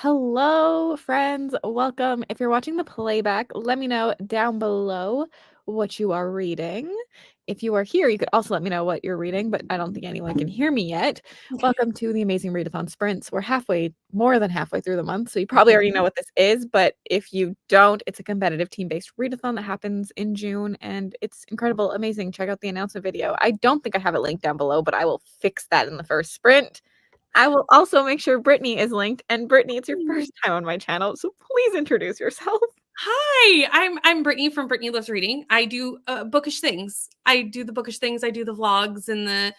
Hello, friends. Welcome. If you're watching the playback, let me know down below what you are reading. If you are here, you could also let me know what you're reading, but I don't think anyone can hear me yet. Welcome to the Amazing Readathon Sprints. We're more than halfway through the month, so you probably already know what this is, but if you don't, it's a competitive team-based readathon that happens in June, and it's incredible, amazing. Check out the announcement video. I don't think I have it linked down below, but I will fix that in the first sprint. I will also make sure Brittany is linked. And Brittany, it's your first time on my channel, so please introduce yourself. Hi, I'm Brittany from Brittany Loves Reading. I do bookish things. I do the bookish things. I do the vlogs and the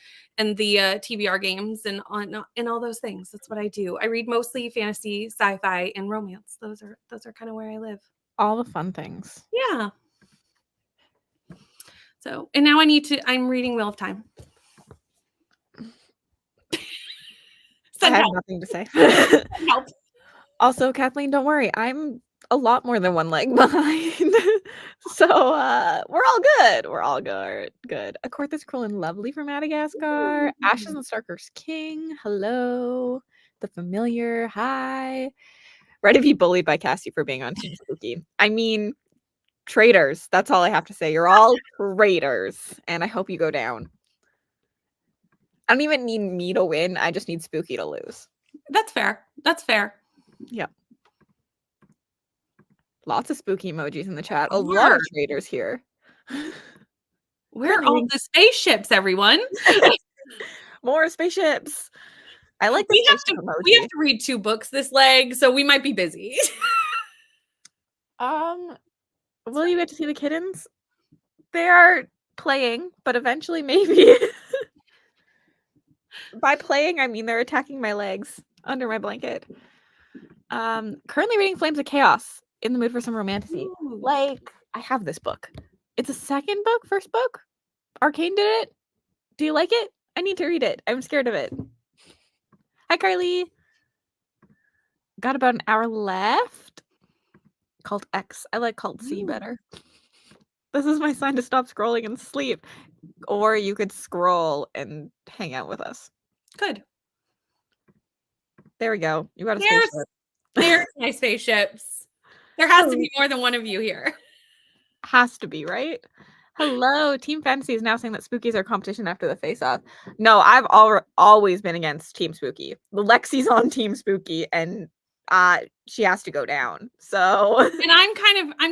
TBR games and all those things. That's what I do. I read mostly fantasy, sci-fi, and romance. Those are kind of where I live. All the fun things. Yeah. So, and now I'm reading Wheel of Time. I have nothing to say. Help. Also, Kathleen, don't worry. I'm a lot more than one leg behind. So we're all good. We're all good. A Court That's Cruel and Lovely from Madagascar. Ashes and Starker's King. Hello. The Familiar. Hi. Ready to be bullied by Cassie for being on Team Spooky. I mean, traitors. That's all I have to say. You're all traitors. And I hope you go down. I don't even need me to win. I just need Spooky to lose. That's fair. That's fair. Yeah. Lots of spooky emojis in the chat. A lot of traitors here. Where are all the spaceships, everyone? More spaceships. I like the spaceship emoji. We have to read 2 books this leg, so we might be busy. Will you get to see the kittens? They are playing, but eventually maybe. By playing, I mean they're attacking my legs under my blanket. Currently reading Flames of Chaos. In the mood for some romantasy. Ooh. Like, I have this book. It's a second book, first book. Arcane did it. Do you like it? I need to read it. I'm scared of it. Hi, Carly. Got about an hour left. Cult X. I like Cult C better. This is my sign to stop scrolling and sleep. Or you could scroll and hang out with us. Good. There we go. You got a spaceship. There's my spaceships. There has to be more than one of you here. Has to be, right? Hello. Team Fantasy is now saying that Spookies are competition after the face-off. No, I've always been against Team Spooky. Lexi's on Team Spooky, and she has to go down. So, and I'm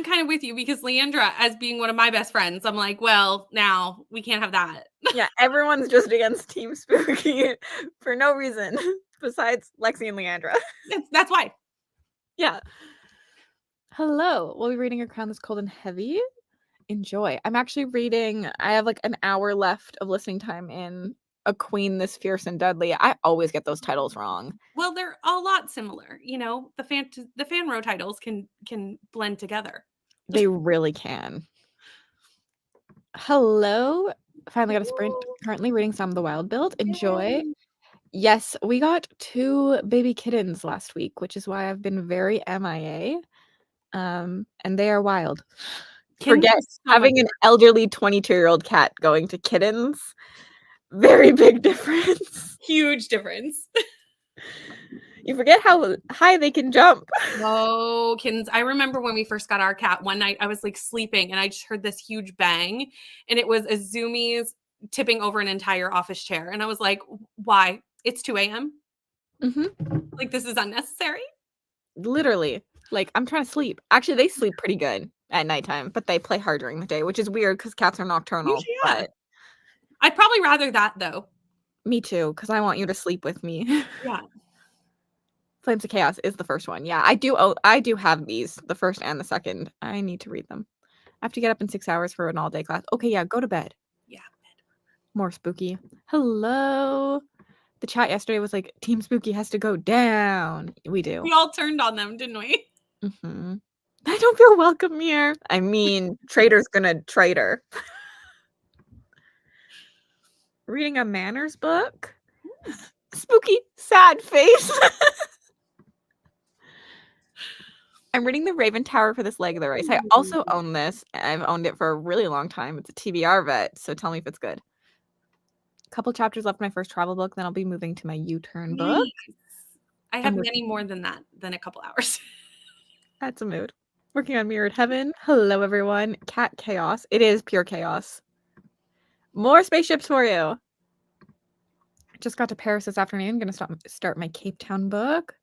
kind of with you because Leandra, as being one of my best friends, I'm like, well, now we can't have that. Yeah, everyone's just against Team Spooky for no reason besides Lexi and Leandra. That's why. Yeah. Hello. We'll be reading A Crown That's Cold and Heavy. Enjoy. I'm actually reading. I have like an hour left of listening time in A Queen This Fierce and Deadly. I always get those titles wrong. Well, they're a lot similar. You know, the fan row titles can blend together. They really can. Hello. Finally got a sprint. Currently reading some of the Wild Build. Enjoy. Yay. Yes, we got 2 baby kittens last week, which is why I've been very MIA. And they are wild. Forget having an elderly 22-year-old cat going to kittens. Very big difference. Huge difference. You forget how high they can jump. Oh, kittens. I remember when we first got our cat, one night I was like sleeping and I just heard this huge bang and it was Azumi's tipping over an entire office chair. And I was like, why? It's 2 a.m. Like, this is unnecessary. Literally. Like, I'm trying to sleep. Actually, they sleep pretty good at nighttime, but they play hard during the day, which is weird because cats are nocturnal. Yeah. But I'd probably rather that, though. Me too, because I want you to sleep with me. Yeah. Flames of Chaos is the first one. Yeah, I do have these, the first and the second. I need to read them. I have to get up in 6 hours for an all-day class. Okay, yeah, go to bed. Yeah. More spooky. Hello. The chat yesterday was like, Team Spooky has to go down. We do. We all turned on them, didn't we? I don't feel welcome here. I mean, traitor's gonna traitor. Reading a manners book. Spooky, sad face. I'm reading The Raven Tower for this leg of the race. I also own this. I've owned it for a really long time. It's a TBR vet, so tell me if it's good. A couple chapters left in my first travel book, then I'll be moving to my U-turn book. I have many more than that, than a couple hours. That's a mood. Working on Mirrored Heaven. Hello, everyone. Cat chaos. It is pure chaos. More spaceships for you. Just got to Paris this afternoon. Gonna start my Cape Town book.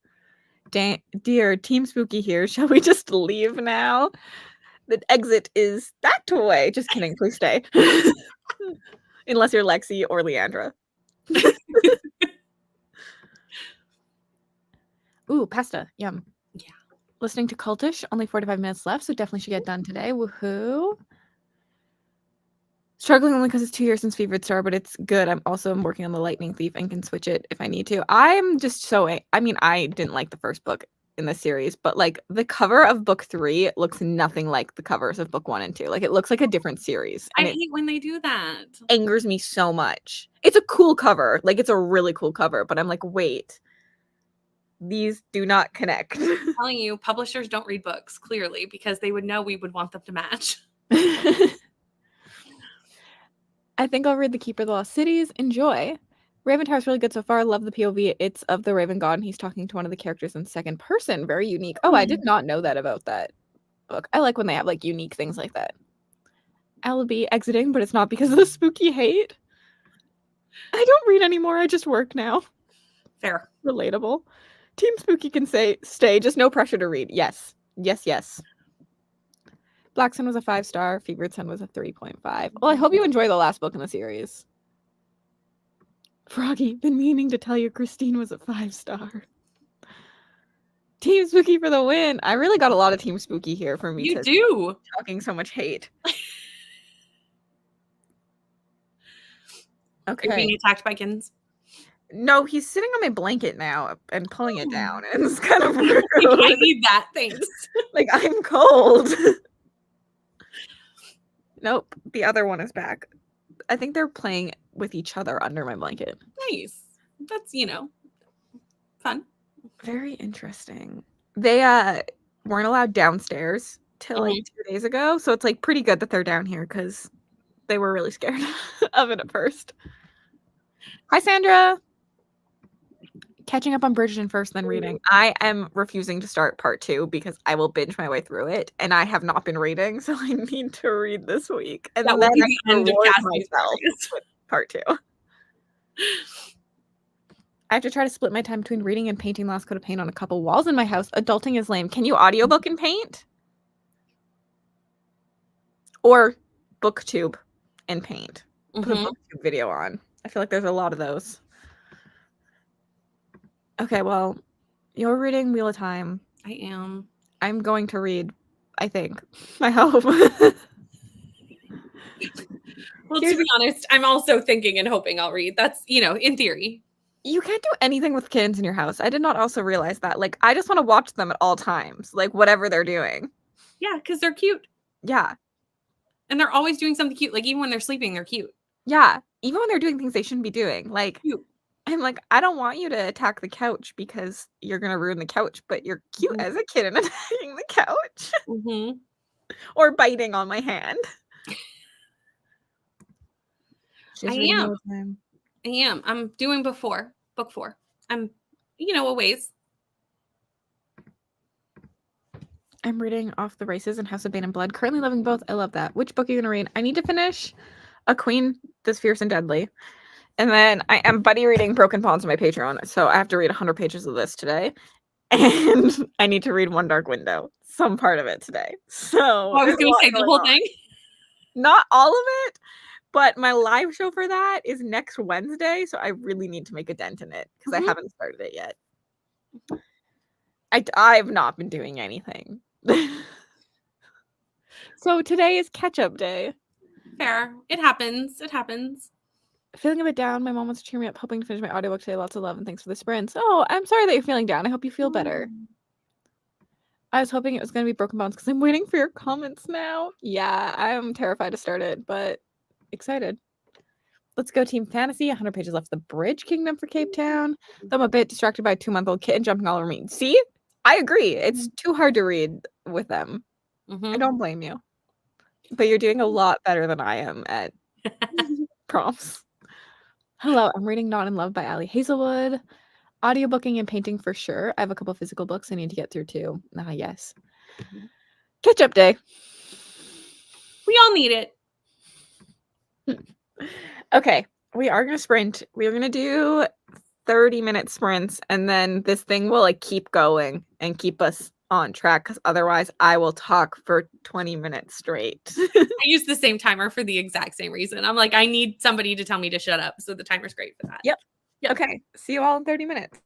Dear, Team Spooky here. Shall we just leave now? The exit is that way. Just kidding. Please stay. Unless you're Lexi or Leandra. Ooh, pasta. Yum. Yeah. Listening to Cultish. Only 45 minutes left, so definitely should get done today. Woohoo. Struggling only because it's 2 years since Fevered Star, but it's good. I'm working on the Lightning Thief and can switch it if I need to. I'm just so... I mean, I didn't like the first book in the series, but like the cover of book 3 looks nothing like the covers of book 1 and 2. Like it looks like a different series. I hate when they do that. Angers me so much. It's a cool cover. Like it's a really cool cover, but I'm like, wait. These do not connect. I'm telling you, publishers don't read books, clearly, because they would know we would want them to match. I think I'll read The Keeper of the Lost Cities. Enjoy. Raven Tower's really good so far. Love the POV. It's of the Raven God, and he's talking to one of the characters in second person. Very unique. Oh, I did not know that about that book. I like when they have like unique things like that. I'll be exiting, but it's not because of the spooky hate. I don't read anymore. I just work now. Fair. Relatable. Team Spooky can stay. Just no pressure to read. Yes. Yes, yes. Black Sun was a 5-star. Fevered Sun was a 3.5. Well, I hope you enjoy the last book in the series. Froggy, been meaning to tell you Christine was a 5-star. Team Spooky for the win. I really got a lot of Team Spooky here for me. You do. Talking so much hate. Okay. Are you being attacked by kittens? No, he's sitting on my blanket now and pulling it down. And it's kind of rude. I need that. Thanks. Like, I'm cold. Nope. The other one is back. I think they're playing with each other under my blanket. Nice. That's, fun. Very interesting. They weren't allowed downstairs till like 2 days ago. So it's like pretty good that they're down here because they were really scared of it at first. Hi, Sandra. Catching up on Bridgerton first, then reading. I am refusing to start part 2 because I will binge my way through it, and I have not been reading, so I need to read this week. And that then will be the end of myself with part 2. I have to try to split my time between reading and painting Last Coat of Paint on a couple walls in my house. Adulting is lame. Can you audiobook and paint? Or booktube and paint. Put a booktube video on. I feel like there's a lot of those. Okay, well, you're reading Wheel of Time. I am. I'm going to read, I think. I hope. Well, to be honest, I'm also thinking and hoping I'll read. That's, in theory. You can't do anything with kittens in your house. I did not also realize that. Like, I just want to watch them at all times. Like, whatever they're doing. Yeah, because they're cute. Yeah. And they're always doing something cute. Like, even when they're sleeping, they're cute. Yeah. Even when they're doing things they shouldn't be doing. Like, cute. I'm like, I don't want you to attack the couch because you're going to ruin the couch, but you're cute as a kitten attacking the couch. Or biting on my hand. I am. I'm doing book 4. I'm, a ways. I'm reading Off the Races and House of Bane and Blood. Currently loving both. I love that. Which book are you going to read? I need to finish A Queen This Fierce and Deadly. And then I am buddy reading Broken Pawns on my Patreon. So I have to read 100 pages of this today. And I need to read One Dark Window. Some part of it today. So I was going to say the whole thing. Not all of it. But my live show for that is next Wednesday. So I really need to make a dent in it. Because I haven't started it yet. I've not been doing anything. So today is catch-up day. Fair. It happens. Feeling a bit down. My mom wants to cheer me up, hoping to finish my audiobook today. Lots of love and thanks for the sprints. Oh, I'm sorry that you're feeling down. I hope you feel better. I was hoping it was going to be Broken Bones because I'm waiting for your comments now. Yeah, I'm terrified to start it, but excited. Let's go Team Fantasy. 100 pages left. The Bridge Kingdom for Cape Town. Though I'm a bit distracted by a 2-month-old kitten jumping all over me. See? I agree. It's too hard to read with them. I don't blame you. But you're doing a lot better than I am at prompts. Hello, I'm reading Not in Love by Ali Hazelwood. Audiobooking and painting for sure. I have a couple physical books I need to get through too. Ah, yes. Mhm. Catch up day. We all need it. Okay, we are gonna sprint. We are gonna do 30-minute sprints, and then this thing will like keep going and keep us on track, because otherwise I will talk for 20 minutes straight. I use the same timer for the exact same reason. I'm like, I need somebody to tell me to shut up. So the timer's great for that. Yep. Yep. Okay, see you all in 30 minutes.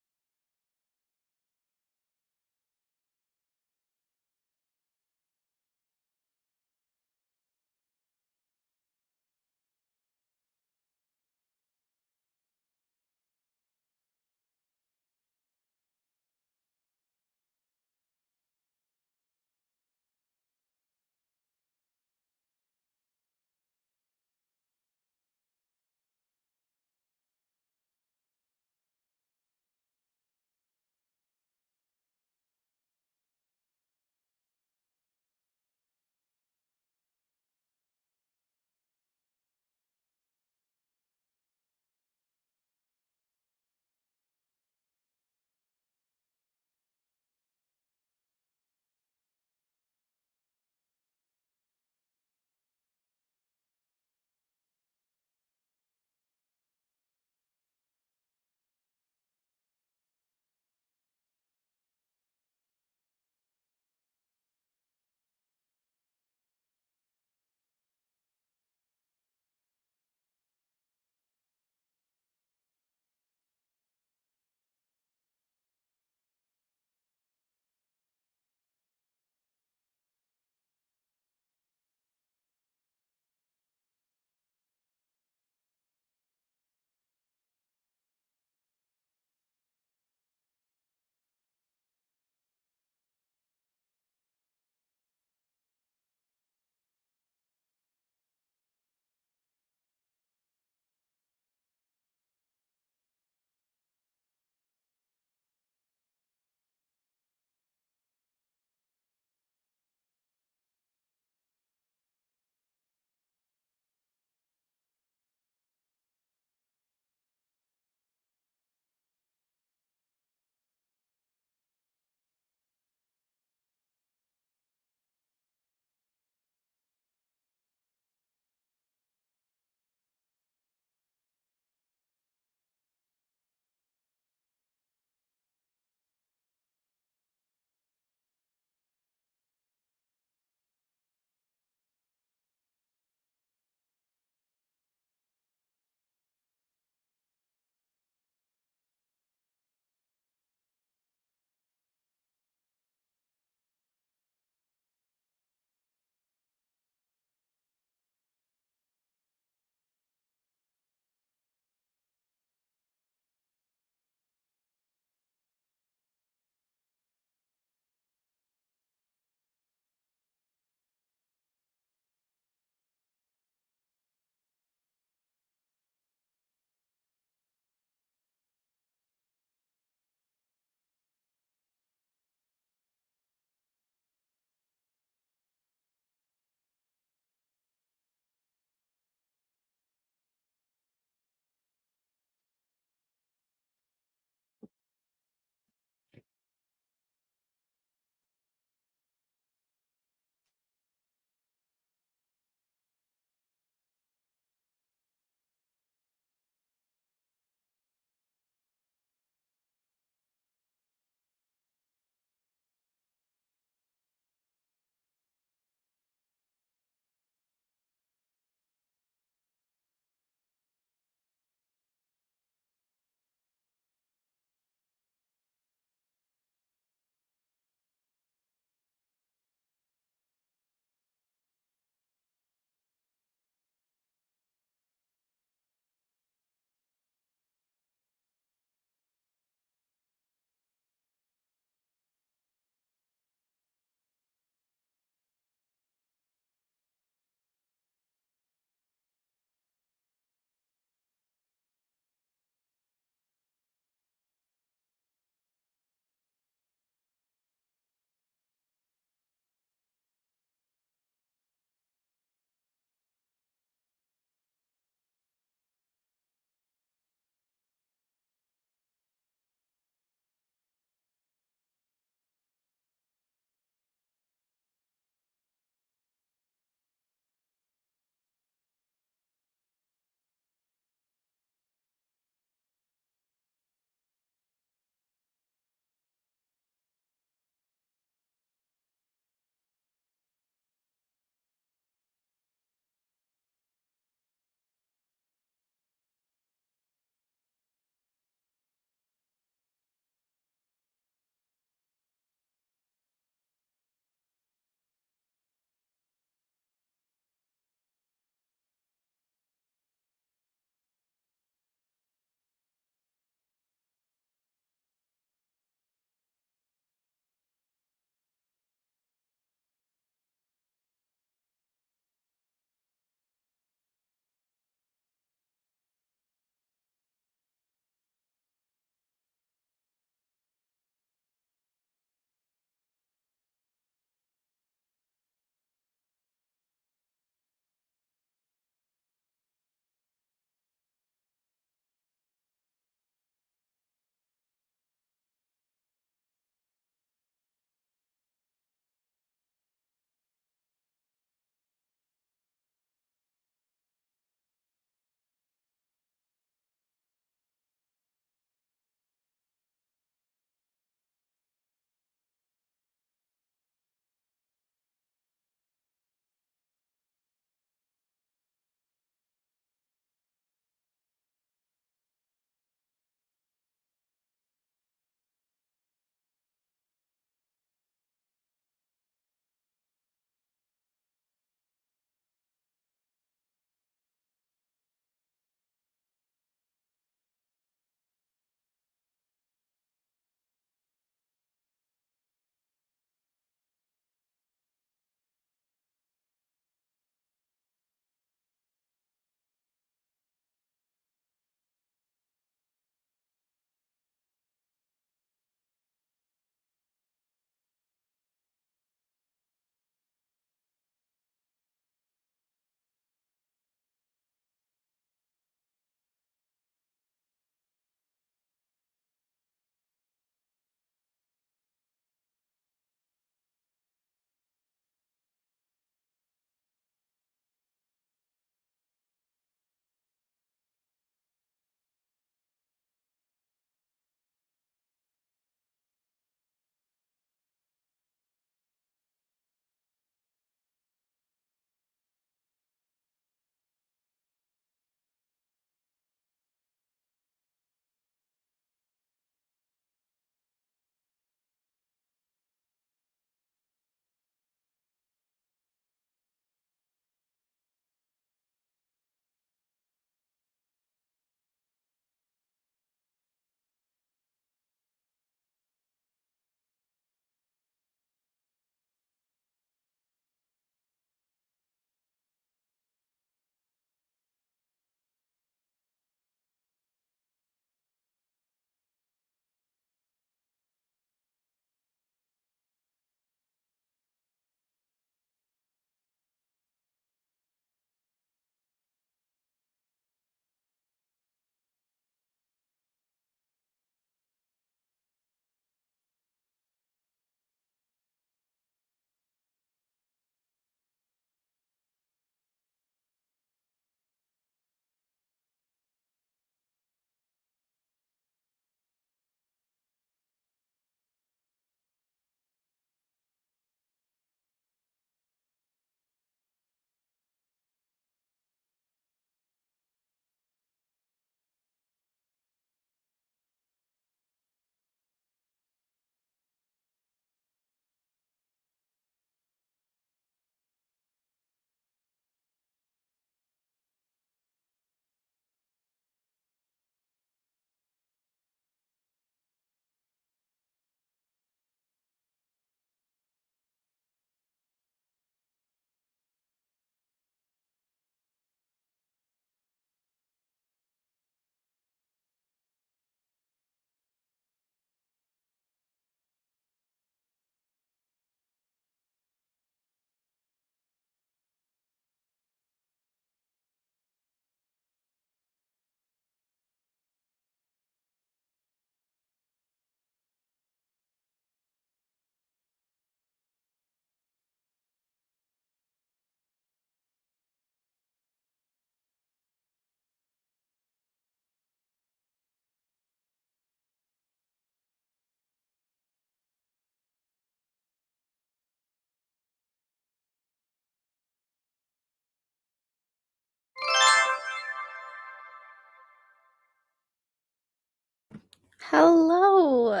Hello.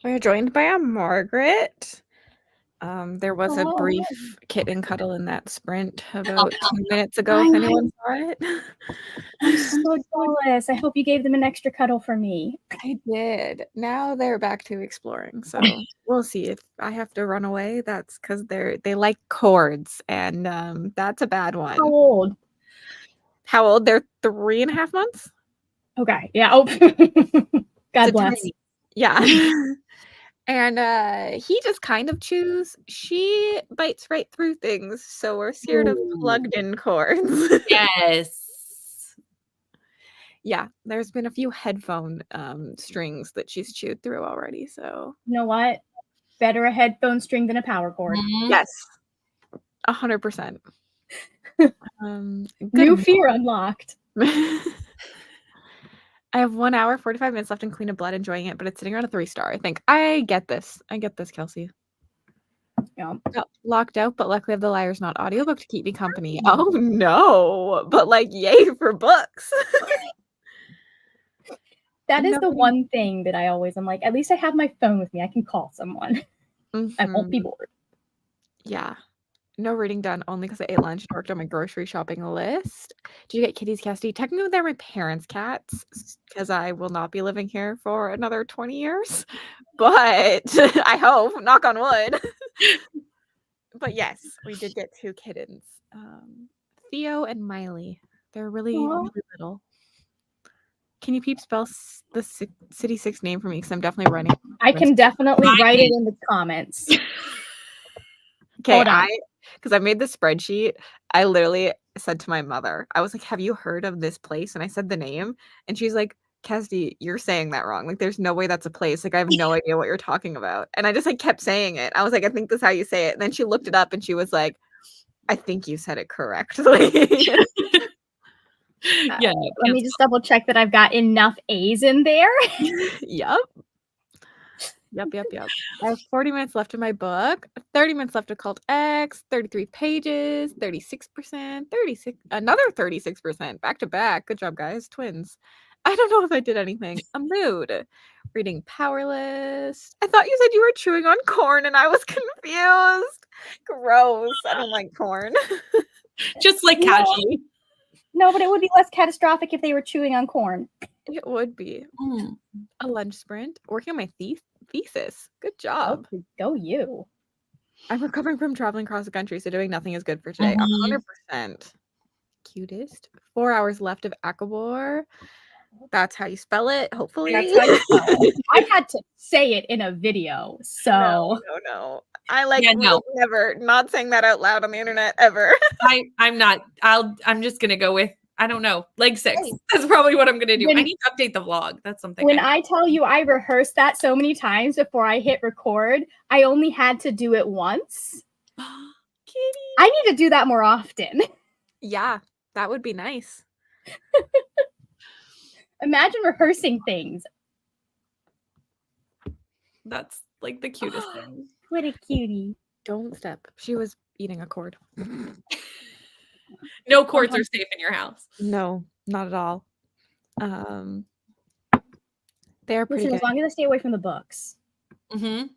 We're joined by a Margaret. There was a Hello. brief kitten cuddle in that sprint about 2 minutes ago, if I- anyone saw it. I'm so jealous. I hope you gave them an extra cuddle for me. I did. Now they're back to exploring, so we'll see. If I have to run away, that's because they like cords, and that's a bad one. How old? How old? They're 3.5 months. Okay. Yeah. Oh, God So bless. tiny. Yeah. And he just kind of chews. She bites right through things, so we're scared of Ooh. plugged-in cords. Yes. Yeah, there's been a few headphone strings that she's chewed through already. So You know what? Better a headphone string than a power cord. Mhm. yes, 100%. New fear unlocked. I have 1 hour, 45 minutes left in Queen of Blood, enjoying it, but it's sitting around a 3-star. I think I get this. Kelsey. Yeah. Got locked out, but luckily I have the Liar's Not audiobook to keep me company. Oh no, but like yay for books. That is No the reading. one thing that I always am like, at least I have my phone with me. I can call someone. I won't be Mhm. bored. Yeah. No reading done, only because I ate lunch and worked on my grocery shopping list. Did you get kitties, Cassidy? Technically, they're my parents' cats because I will not be living here for another 20 years. But I hope, knock on wood. But yes, we did get 2 kittens. Theo and Miley. They're really, Aw. really little. Can you peep spell the City 6 name for me? Because I'm definitely running. I can definitely write it in the comments. Okay, Hold on. because I made the spreadsheet, I literally said to my mother, I was like, "Have you heard of this place?" And I said the name, and she's like, "Cassidy, you're saying that wrong. Like, there's no way that's a place. Like, I have no idea what you're talking about." And I just like kept saying it. I was like, "I think this is how you say it." And then she looked it up, and she was like, "I think you said it correctly." Yeah. Let me just double check that I've got enough A's in there. Yep. I have 40 minutes left in my book, 30 minutes left of Cult X, 33 pages, 36%, 36, another 36%, back to back. Good job, guys. Twins. I don't know if I did anything. A mood. Reading Powerless. I thought you said you were chewing on corn and I was confused. Gross. I don't like corn. Just like No. casually. No, but it would be less catastrophic if they were chewing on corn. It would be. A lunch sprint. Working on my thesis. Good job. Go you. I'm recovering from traveling across the country, so doing nothing is good for today. 100%. Cutest. 4 hours left of Akabor. That's how you spell it, hopefully. That's how you spell it. I had to say it in a video, so No. I like Yeah, no. never not saying that out loud on the internet ever. I'm not. I'm just gonna go with, I don't know, leg 6. Hey. That's probably what I'm gonna do. When- I need to update the vlog. That's something. when I tell you I rehearsed that so many times before I hit record, I only had to do it once. Kitty. I need to do that more often. Yeah, that would be nice. Imagine rehearsing things. That's like the cutest thing. What a cutie. Don't step. She was eating a cord. No cords are safe in your house. No, not at all. They're pretty Listen, good. as long as I stay away from the books. Mm-hmm.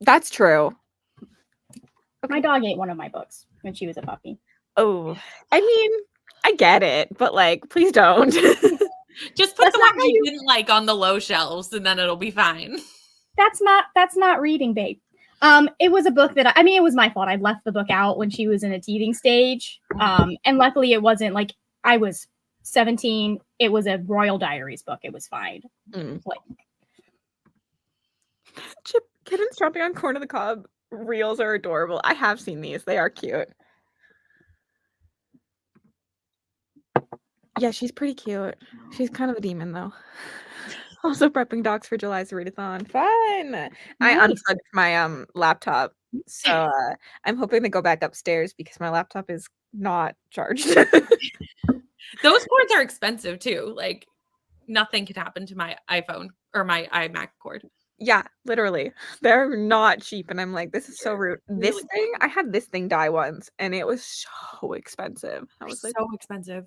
That's true. My dog ate one of my books when she was a puppy. Oh, I mean, I get it, but like, please don't. Just put That's the not ones you didn't like on the low shelves, and then it'll be fine. That's not reading, babe. It was a book that it was my fault. I left the book out when she was in a teething stage. And luckily it wasn't like I was 17. It was a Royal Diaries book. It was fine. Like, Chip kittens chomping on corn on the cob reels are adorable. I have seen these. They are cute. Yeah, she's pretty cute. She's kind of a demon though. Also prepping docs for July's readathon. Fun. I nice. unplugged my laptop. So I'm hoping to go back upstairs because my laptop is not charged. Those cords are expensive too. Like, nothing could happen to my iPhone or my iMac cord. Yeah, literally. They're not cheap. And I'm like, this is so rude. This thing, I had this thing die once and it was so expensive. I was like, so expensive.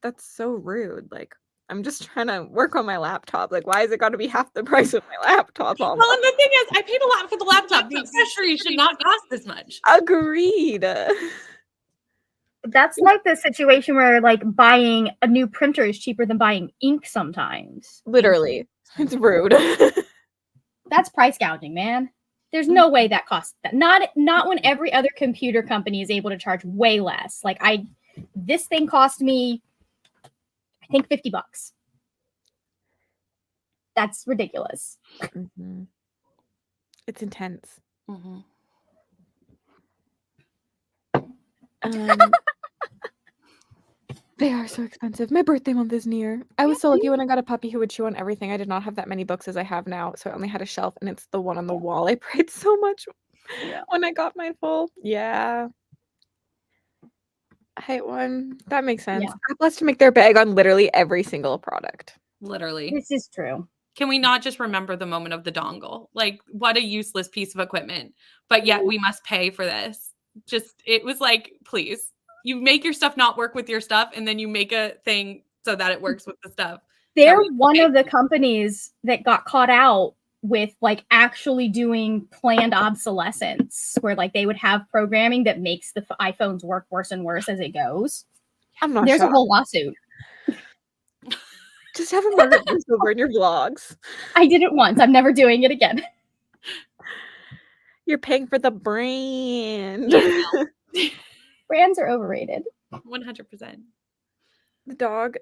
that's so rude. Like, I'm just trying to work on my laptop. Like, why is it got to be half the price of my laptop? Well, and the thing is, I paid a lot for the laptop. The accessories should not cost this much. Agreed. That's like the situation where like buying a new printer is cheaper than buying ink sometimes. Literally. It's rude. That's price gouging, man. There's no way that costs that. Not when every other computer company is able to charge way less. Like this thing cost me, I think $50. That's ridiculous. Mm-hmm. It's intense. Mm-hmm. They are so expensive. My birthday month is near. I was so lucky when I got a puppy who would chew on everything. I did not have that many books as I have now, so I only had a shelf, and it's the one on the wall. I prayed so much when I got mine full. Yeah. Height one. That makes sense. Yeah. Apple has to make their bag on literally every single product. Literally. This is true. Can we not just remember the moment of the dongle? Like, what a useless piece of equipment. But yet we must pay for this. Just, it was like, please. You make your stuff not work with your stuff, and then you make a thing so that it works with the stuff. They're one of the companies that got caught out with like actually doing planned obsolescence, where like they would have programming that makes the iPhones work worse and worse as it goes. I'm not There's sure. a whole lawsuit. Just have a Margaret over in your vlogs. I did it once. I'm never doing it again. You're paying for the brand. Brands are overrated. 100%. The dog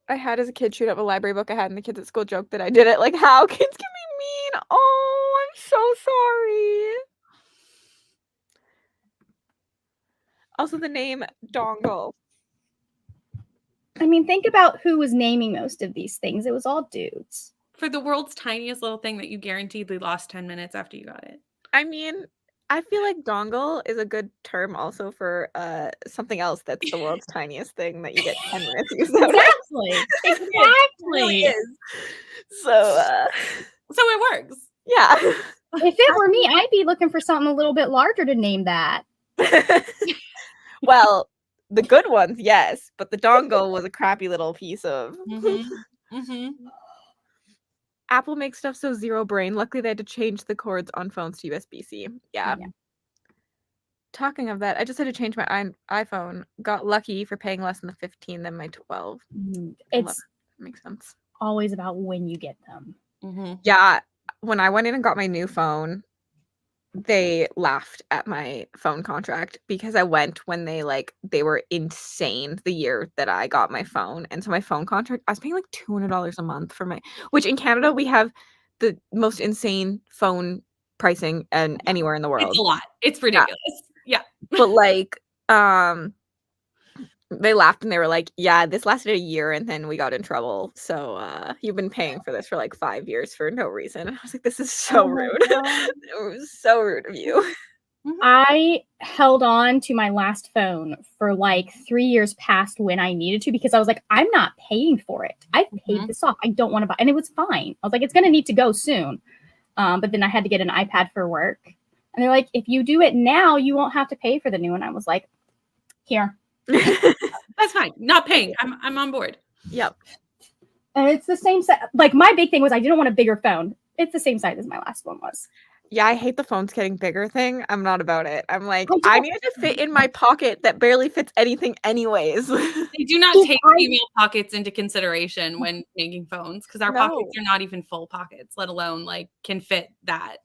I had as a kid chewed up a library book I had, and the kids at school joked that I did it. Like, how kids can be mean. Oh, I'm so sorry. Also, the name Dongle. I mean, think about who was naming most of these things. It was all dudes. For the world's tiniest little thing that you guaranteedly lost 10 minutes after you got it. I mean, I feel like dongle is a good term also for something else that's the world's tiniest thing that you get 10 minutes use out of. Exactly. Exactly. It really is. So it works. Yeah. If it were me, I'd be looking for something a little bit larger to name that. Well, the good ones, yes, but the dongle was a crappy little piece of. Apple makes stuff so zero brain. Luckily, they had to change the cords on phones to USB-C. Yeah. Talking of that, I just had to change my iPhone. Got lucky for paying less than the 15 than my 12. It's makes sense. Always about when you get them. Yeah. When I went in and got my new phone, they laughed at my phone contract because I went when they were insane the year that I got my phone. And so my phone contract, I was paying like $200 a month for which in Canada we have the most insane phone pricing and anywhere in the world. It's a lot. It's ridiculous. Yeah. But they laughed and they were like, yeah, this lasted a year and then we got in trouble. So you've been paying for this for like 5 years for no reason. And I was like, this is so rude. It was so rude of you. I held on to my last phone for like 3 years past when I needed to, because I was like, I'm not paying for it. I paid this off. I don't want to buy. And it was fine. I was like, it's going to need to go soon. But then I had to get an iPad for work. And they're like, if you do it now, you won't have to pay for the new one. I was like, here. That's fine. Not paying. I'm on board. Yep. And it's the same size. Like my big thing was I didn't want a bigger phone. It's the same size as my last one was. Yeah, I hate the phones getting bigger thing. I'm not about it. I'm like, I need it to fit in my pocket that barely fits anything anyways. They do not take female pockets into consideration when making phones, because our pockets are not even full pockets, let alone like can fit that.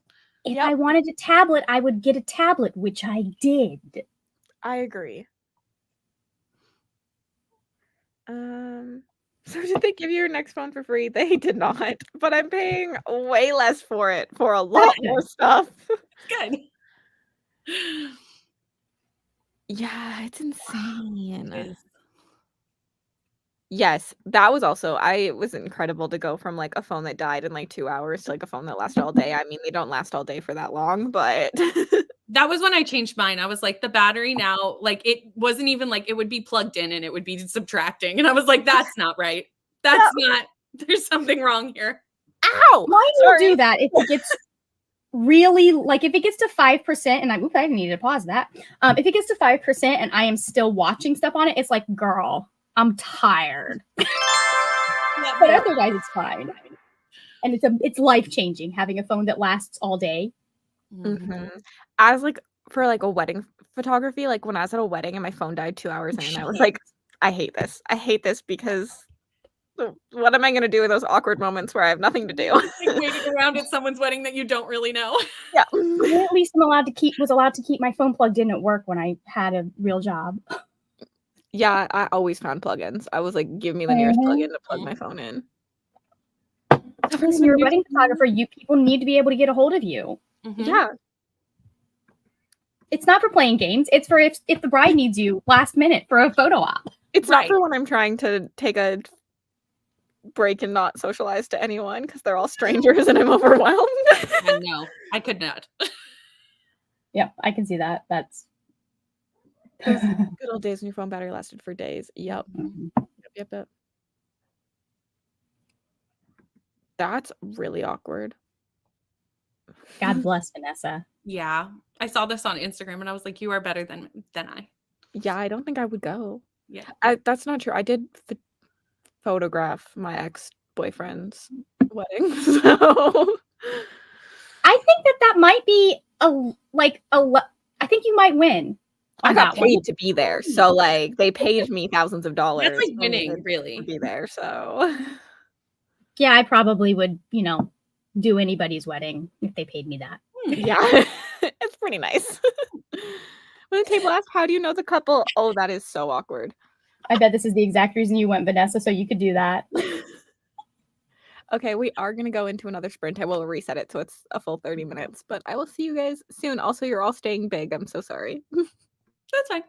If I wanted a tablet, I would get a tablet, which I did. I agree. So did they give you your next phone for free? They did not, but I'm paying way less for it for a lot more stuff. Good. Yeah, it's insane. Yes, that was also, it was incredible to go from like a phone that died in like 2 hours to like a phone that lasted all day. I mean, they don't last all day for that long, but that was when I changed mine. I was like, the battery now, like it wasn't even like it would be plugged in and it would be subtracting. And I was like, that's not right. That's not, there's something wrong here. Ow! Why do you do that if it gets really, like if it gets to 5% and I needed to pause that. If it gets to 5% and I am still watching stuff on it, it's like, girl, I'm tired. But otherwise, it's fine. And it's life changing having a phone that lasts all day. As like for like a wedding photography, like when I was at a wedding and my phone died 2 hours in, I was like, I hate this. I hate this because what am I gonna do in those awkward moments where I have nothing to do? Like waiting around at someone's wedding that you don't really know. Yeah. At least was allowed to keep my phone plugged in at work when I had a real job. Yeah, I always found plugins. I was like, give me the nearest plugin to plug my phone in. Listen, you're a wedding photographer. People need to be able to get a hold of you. Yeah. It's not for playing games. It's for if the bride needs you last minute for a photo op. It's not for when I'm trying to take a break and not socialize to anyone because they're all strangers and I'm overwhelmed. I know. I could not. Yeah, I can see that. That's those good old days when your phone battery lasted for days. Yep. Yep. That's really awkward. God bless Vanessa. Yeah. I saw this on Instagram and I was like, you are better than I. Yeah, I don't think I would go. Yeah. That's not true. I did photograph my ex-boyfriend's wedding. So I think that might be I think you might win. I got paid to be there. So like they paid me thousands of dollars. That's like winning, really. To be there. So yeah, I probably would, do anybody's wedding if they paid me that. Yeah. It's pretty nice. When the table asks, how do you know the couple? Oh, that is so awkward. I bet this is the exact reason you went, Vanessa, so you could do that. Okay, we are going to go into another sprint. I will reset it so it's a full 30 minutes, but I will see you guys soon. Also, you're all staying big. I'm so sorry. That's fine.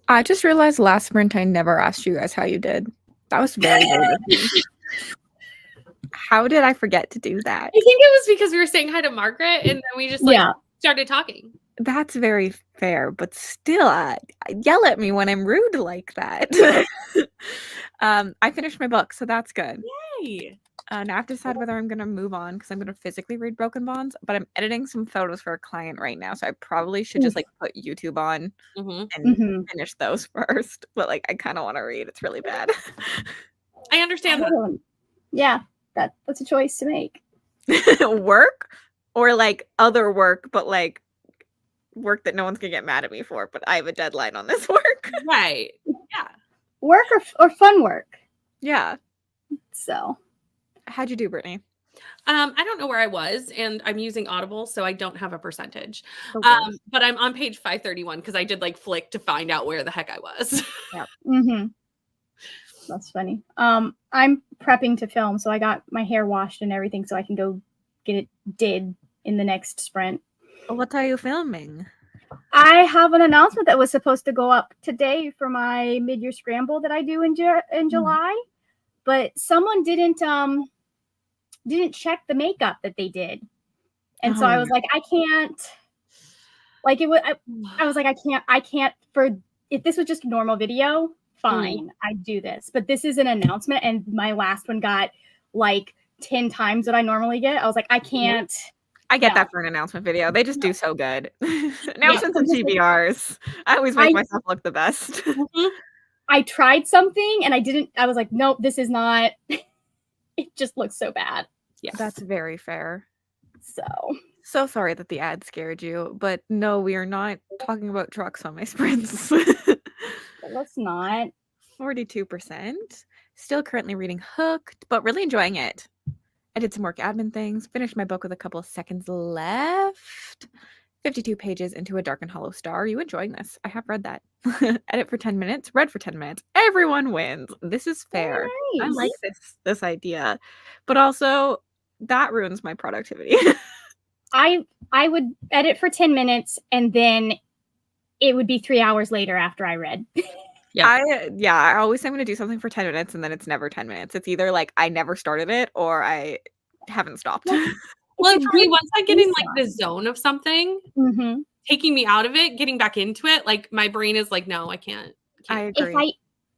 I just realized last sprint I never asked you guys how you did. That was very rude of me. How did I forget to do that? I think it was because we were saying hi to Margaret and then we just like started talking. That's very fair, but still, yell at me when I'm rude like that. I finished my book, so that's good. Yay! Now I have to decide whether I'm going to move on because I'm going to physically read Broken Bonds, but I'm editing some photos for a client right now, so I probably should just like put YouTube on and finish those first. But like, I kind of want to read. It's really bad. I understand that. Yeah, that's a choice to make. Work or like other work, but like work that no one's gonna get mad at me for. But I have a deadline on this work. Right. Yeah. Work or fun work. Yeah. So. How'd you do, Brittany? I don't know where I was, and I'm using Audible, so I don't have a percentage. But I'm on page 531 because I did like flick to find out where the heck I was. Yeah. That's funny. I'm prepping to film, so I got my hair washed and everything, so I can go get it did in the next sprint. What are you filming? I have an announcement that was supposed to go up today for my mid-year scramble that I do in July, but someone didn't check the makeup that they did, and so I was like, I can't. Like it was, I was like, I can't. For if this was just a normal video, fine, I'd do this. But this is an announcement, and my last one got like 10 times what I normally get. I was like, I can't. I get that for an announcement video. They just do so good. Announcements and TBRs. I always make myself look the best. I tried something and I was like, nope, this is not. It just looks so bad. Yeah, that's very fair. So sorry that the ad scared you, but no, we are not talking about trucks on my sprints. Let's not. 42%. Still currently reading Hooked, but really enjoying it. I did some work admin things, finished my book with a couple of seconds left. 52 pages into A Dark and Hollow Star. Are you enjoying this? I have read that. Edit for 10 minutes, read for 10 minutes. Everyone wins. This is fair. Nice. I like this idea. But also, that ruins my productivity. I would edit for 10 minutes and then it would be 3 hours later after I read. I always say I'm going to do something for 10 minutes and then it's never 10 minutes. It's either like I never started it or I haven't stopped. Well, for me, once I get in like the zone of something, taking me out of it, getting back into it, like my brain is like, no, I can't. I agree.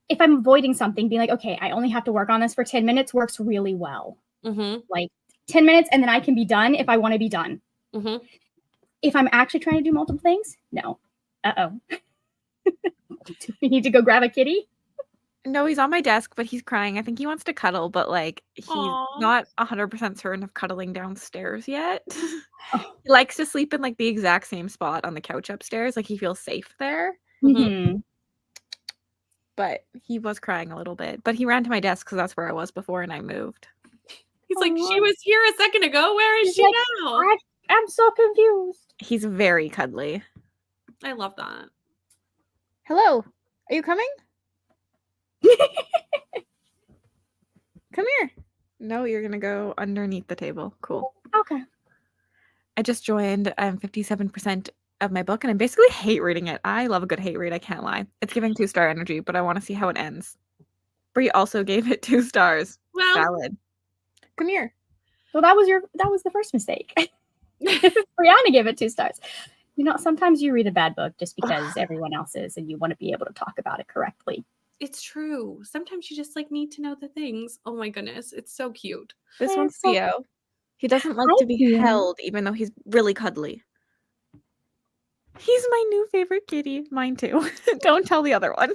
If I'm avoiding something, being like, okay, I only have to work on this for 10 minutes works really well. Like 10 minutes and then I can be done if I want to be done. If I'm actually trying to do multiple things, no. Do we need to go grab a kitty? No, he's on my desk, but he's crying. I think he wants to cuddle, but like he's not 100% certain of cuddling downstairs yet. He likes to sleep in like the exact same spot on the couch upstairs. Like he feels safe there. But he was crying a little bit. But he ran to my desk because that's where I was before and I moved. He's like, she was here a second ago. Where is she now? I'm so confused. He's very cuddly. I love that. Hello. Are you coming? Come here. No, you're going to go underneath the table. Cool. Okay. I just joined 57% of my book and I basically hate reading it. I love a good hate read. I can't lie. It's giving 2-star energy, but I want to see how it ends. Brie also gave it 2 stars. Well, valid. Come here. Well, that was the first mistake. Brianna gave it 2 stars. You know, sometimes you read a bad book just because everyone else is and you want to be able to talk about it correctly. It's true. Sometimes you just like need to know the things. Oh my goodness. It's so cute. This one's Theo. He doesn't like to be held, even though he's really cuddly. He's my new favorite kitty. Mine too. Don't tell the other one.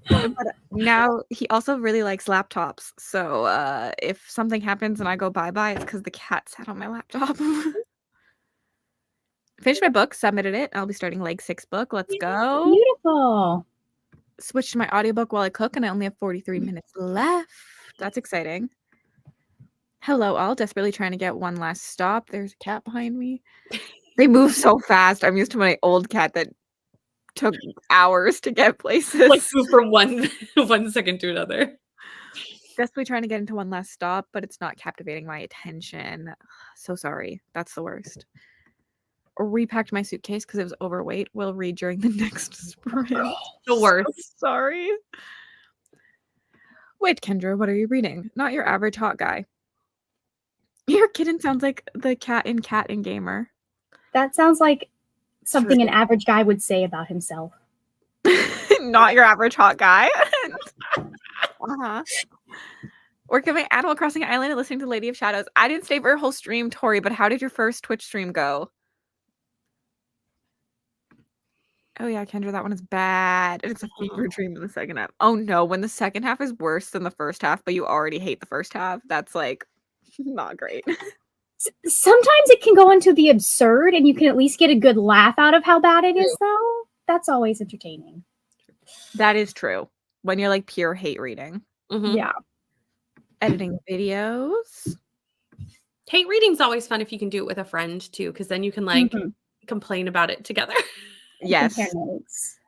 But now he also really likes laptops. So if something happens and I go bye-bye, it's because the cat sat on my laptop. Finished my book, submitted it. I'll be starting leg 6 book. Let's go. Beautiful. Switched to my audiobook while I cook, and I only have 43 minutes left. That's exciting. Hello, all. Desperately trying to get one last stop. There's a cat behind me. They move so fast. I'm used to my old cat that took hours to get places. Like move from one second to another. Desperately trying to get into one last stop, but it's not captivating my attention. So sorry. That's the worst. repacked my suitcase because it was overweight. Will read during the next sprint. The worst. So sorry. Wait, Kendra, what are you reading? Not your average hot guy. Your kitten sounds like the cat in Cat and Gamer. That sounds like something True. an average guy would say about himself. Not your average hot guy. Uh-huh. Working my Animal Crossing Island and listening to Lady of Shadows. I didn't stay for a whole stream, Tori, but how did your first Twitch stream go? Oh yeah, Kendra, that one is bad. It's a fever dream in the second half. Oh no, when the second half is worse than the first half, but you already hate the first half, that's like not great. Sometimes it can go into the absurd and you can at least get a good laugh out of how bad it is, though. That's always entertaining. That is true. When you're like pure hate reading. Mhm. Yeah. Editing videos. Hate reading's always fun if you can do it with a friend too, because then you can like complain about it together. Yes. Compare notes.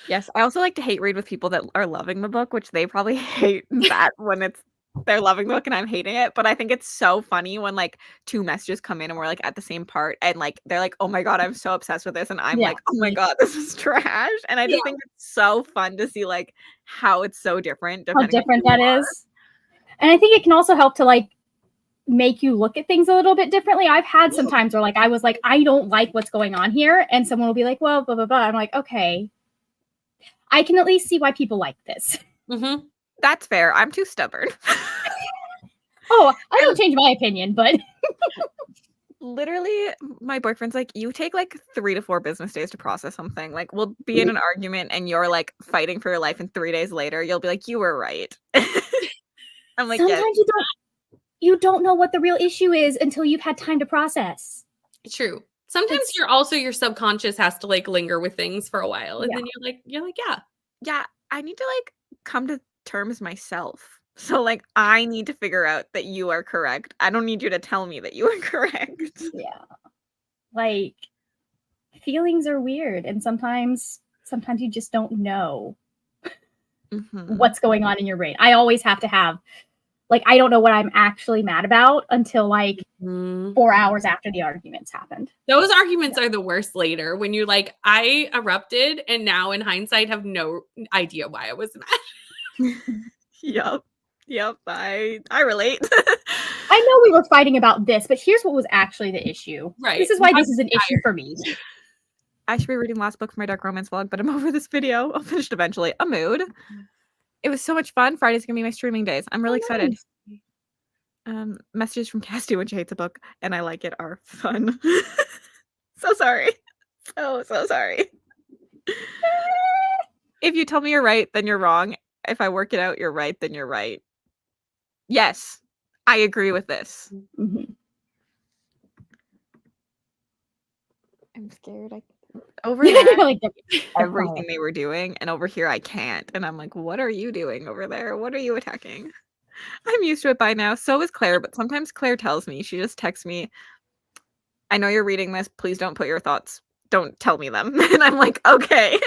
Yes. I also like to hate read with people that are loving the book, which they probably hate that when they're loving the book and I'm hating it. But I think it's so funny when like two messages come in and we're like at the same part and like they're like, oh my God, I'm so obsessed with this. And I'm like, oh my God, this is trash. And I just think it's so fun to see like how it's so different. How different that is. And I think it can also help to like make you look at things a little bit differently. I've had some times where like I was like, I don't like what's going on here. And someone will be like, well, blah, blah, blah. I'm like, okay. I can at least see why people like this. Mm-hmm. That's fair. I'm too stubborn. Oh, I don't change my opinion, but literally my boyfriend's like, you take like 3 to 4 business days to process something. Like we'll be in an argument and you're like fighting for your life and 3 days later you'll be like, you were right. I'm like, sometimes yes. you don't know what the real issue is until you've had time to process. True. Sometimes your subconscious has to like linger with things for a while and then you're like, yeah, I need to like come to terms myself. So like I need to figure out that you are correct. I don't need you to tell me that you are correct. Yeah. Like feelings are weird and sometimes you just don't know what's going on in your brain. I always have to have like I don't know what I'm actually mad about until like 4 hours after the arguments happened. Those arguments are the worst later when you're like, I erupted and now in hindsight have no idea why I was mad. Yep, I relate. I know we were fighting about this, but here's what was actually the issue. Right. This is why this is an issue for me. I should be reading the last book for my dark romance vlog, but I'm over this video. I'll finish it eventually. A mood. It was so much fun. Friday's gonna be my streaming days. I'm really excited. Messages from Casty when she hates a book and I like it are fun. So sorry. So sorry. If you tell me you're right, then you're wrong. If I work it out, you're right, then you're right. Yes, I agree with this. I'm scared. Over there, like, everything they were doing, and over here I can't. And I'm like, what are you doing over there? What are you attacking? I'm used to it by now. So is Claire, but sometimes Claire tells me, she just texts me, I know you're reading this. Please don't put your thoughts. Don't tell me them. And I'm like, okay.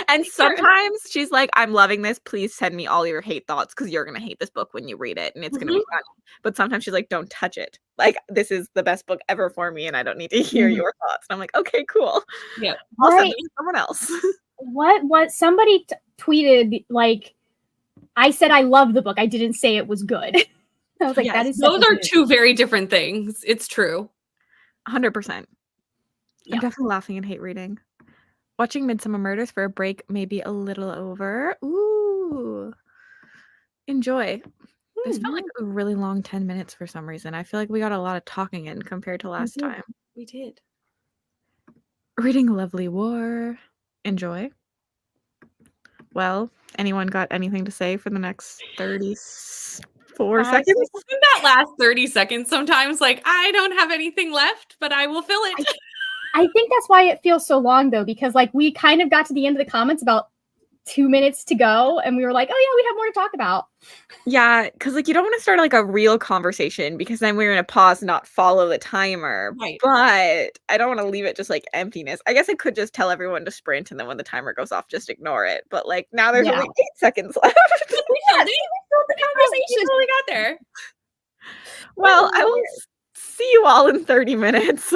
And sometimes she's like, I'm loving this. Please send me all your hate thoughts because you're going to hate this book when you read it and it's going to be fun. But sometimes she's like, don't touch it. Like, this is the best book ever for me and I don't need to hear your thoughts. And I'm like, okay, cool. Yeah. I'll send them to someone else. What somebody tweeted, like, I said I love the book. I didn't say it was good. I was like, that is those are two very different things. It's true. 100%. I'm definitely laughing and hate reading. Watching Midsummer Murders for a break, maybe a little over. Ooh. Enjoy. This felt like a really long 10 minutes for some reason. I feel like we got a lot of talking in compared to last time. We did. Reading Lovely War. Enjoy. Well, anyone got anything to say for the next 34 seconds? In that last 30 seconds, sometimes like I don't have anything left, but I will fill it. I think that's why it feels so long though, because like we kind of got to the end of the comments about 2 minutes to go and we were like, oh yeah, we have more to talk about. Yeah, because like you don't want to start like a real conversation because then we're going to pause and not follow the timer. Right. But I don't want to leave it just like emptiness. I guess I could just tell everyone to sprint and then when the timer goes off, just ignore it. But like now there's only 8 seconds left. We filled the conversation. We got there. Well, I will see you all in 30 minutes.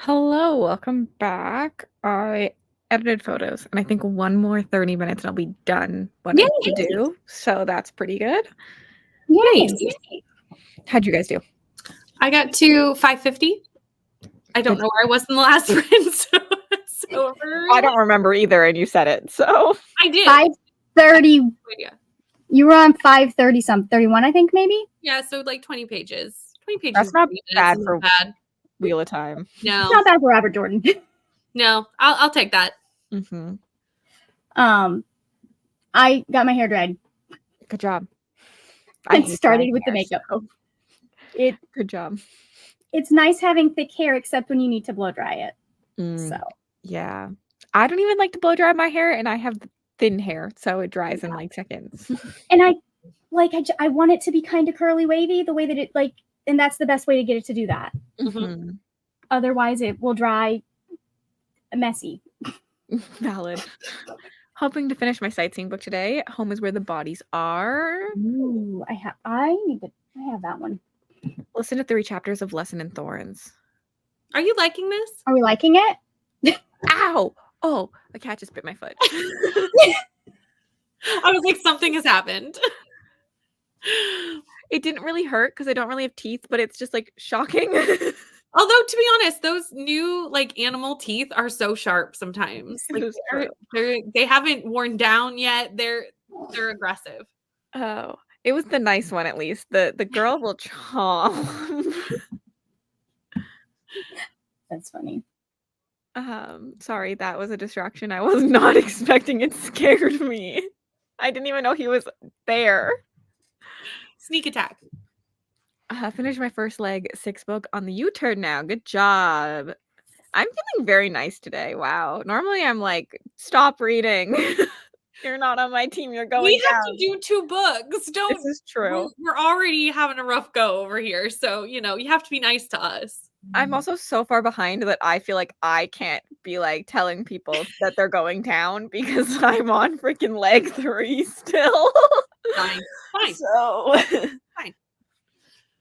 Hello, welcome back. I edited photos, and I think one more 30 minutes and I'll be done what I need to do. So that's pretty good. Nice. How'd you guys do? I got to 550. I don't know where I was in the last print, so it's over. I don't remember either, and you said it, so. I did. 530. Yeah. You were on 530 some 31, I think, maybe. Yeah, so like 20 pages. 20 pages. That's not bad isn't for bad. Wheel of Time. No. It's not bad for Robert Jordan. No, I'll take that. Mm-hmm. I got my hair dried. Good job. I started with the makeup. So. Good job. It's nice having thick hair, except when you need to blow dry it. So yeah, I don't even like to blow dry my hair, and I have thin hair, so it dries in like seconds. And I want it to be kind of curly wavy, the way that it and that's the best way to get it to do that. Mm-hmm. Otherwise, it will dry messy. Valid. Hoping to finish my sightseeing book today. Home is where the bodies are. Ooh, I have that one. Listen to 3 chapters of Lesson in Thorns. Are you liking this? Are we liking it? Ow! Oh, a cat just bit my foot. I was like, something has happened. It didn't really hurt because I don't really have teeth, but it's just like shocking. Although, to be honest, those new like animal teeth are so sharp sometimes. Like they haven't worn down yet. They're aggressive. Oh, it was the nice one at least. The girl will chomp. That's funny. Sorry, that was a distraction. I was not expecting. It scared me. I didn't even know he was there. Sneak attack. Finished my first leg 6 book on the U-turn now. Good job. I'm feeling very nice today. Wow. Normally I'm like, stop reading. You're not on my team. You're going We have down. to do 2 books. Don't. This is true. We're already having a rough go over here. So, you have to be nice to us. I'm also so far behind that I feel like I can't be like telling people that they're going down because I'm on freaking leg 3 still. Fine. So Fine.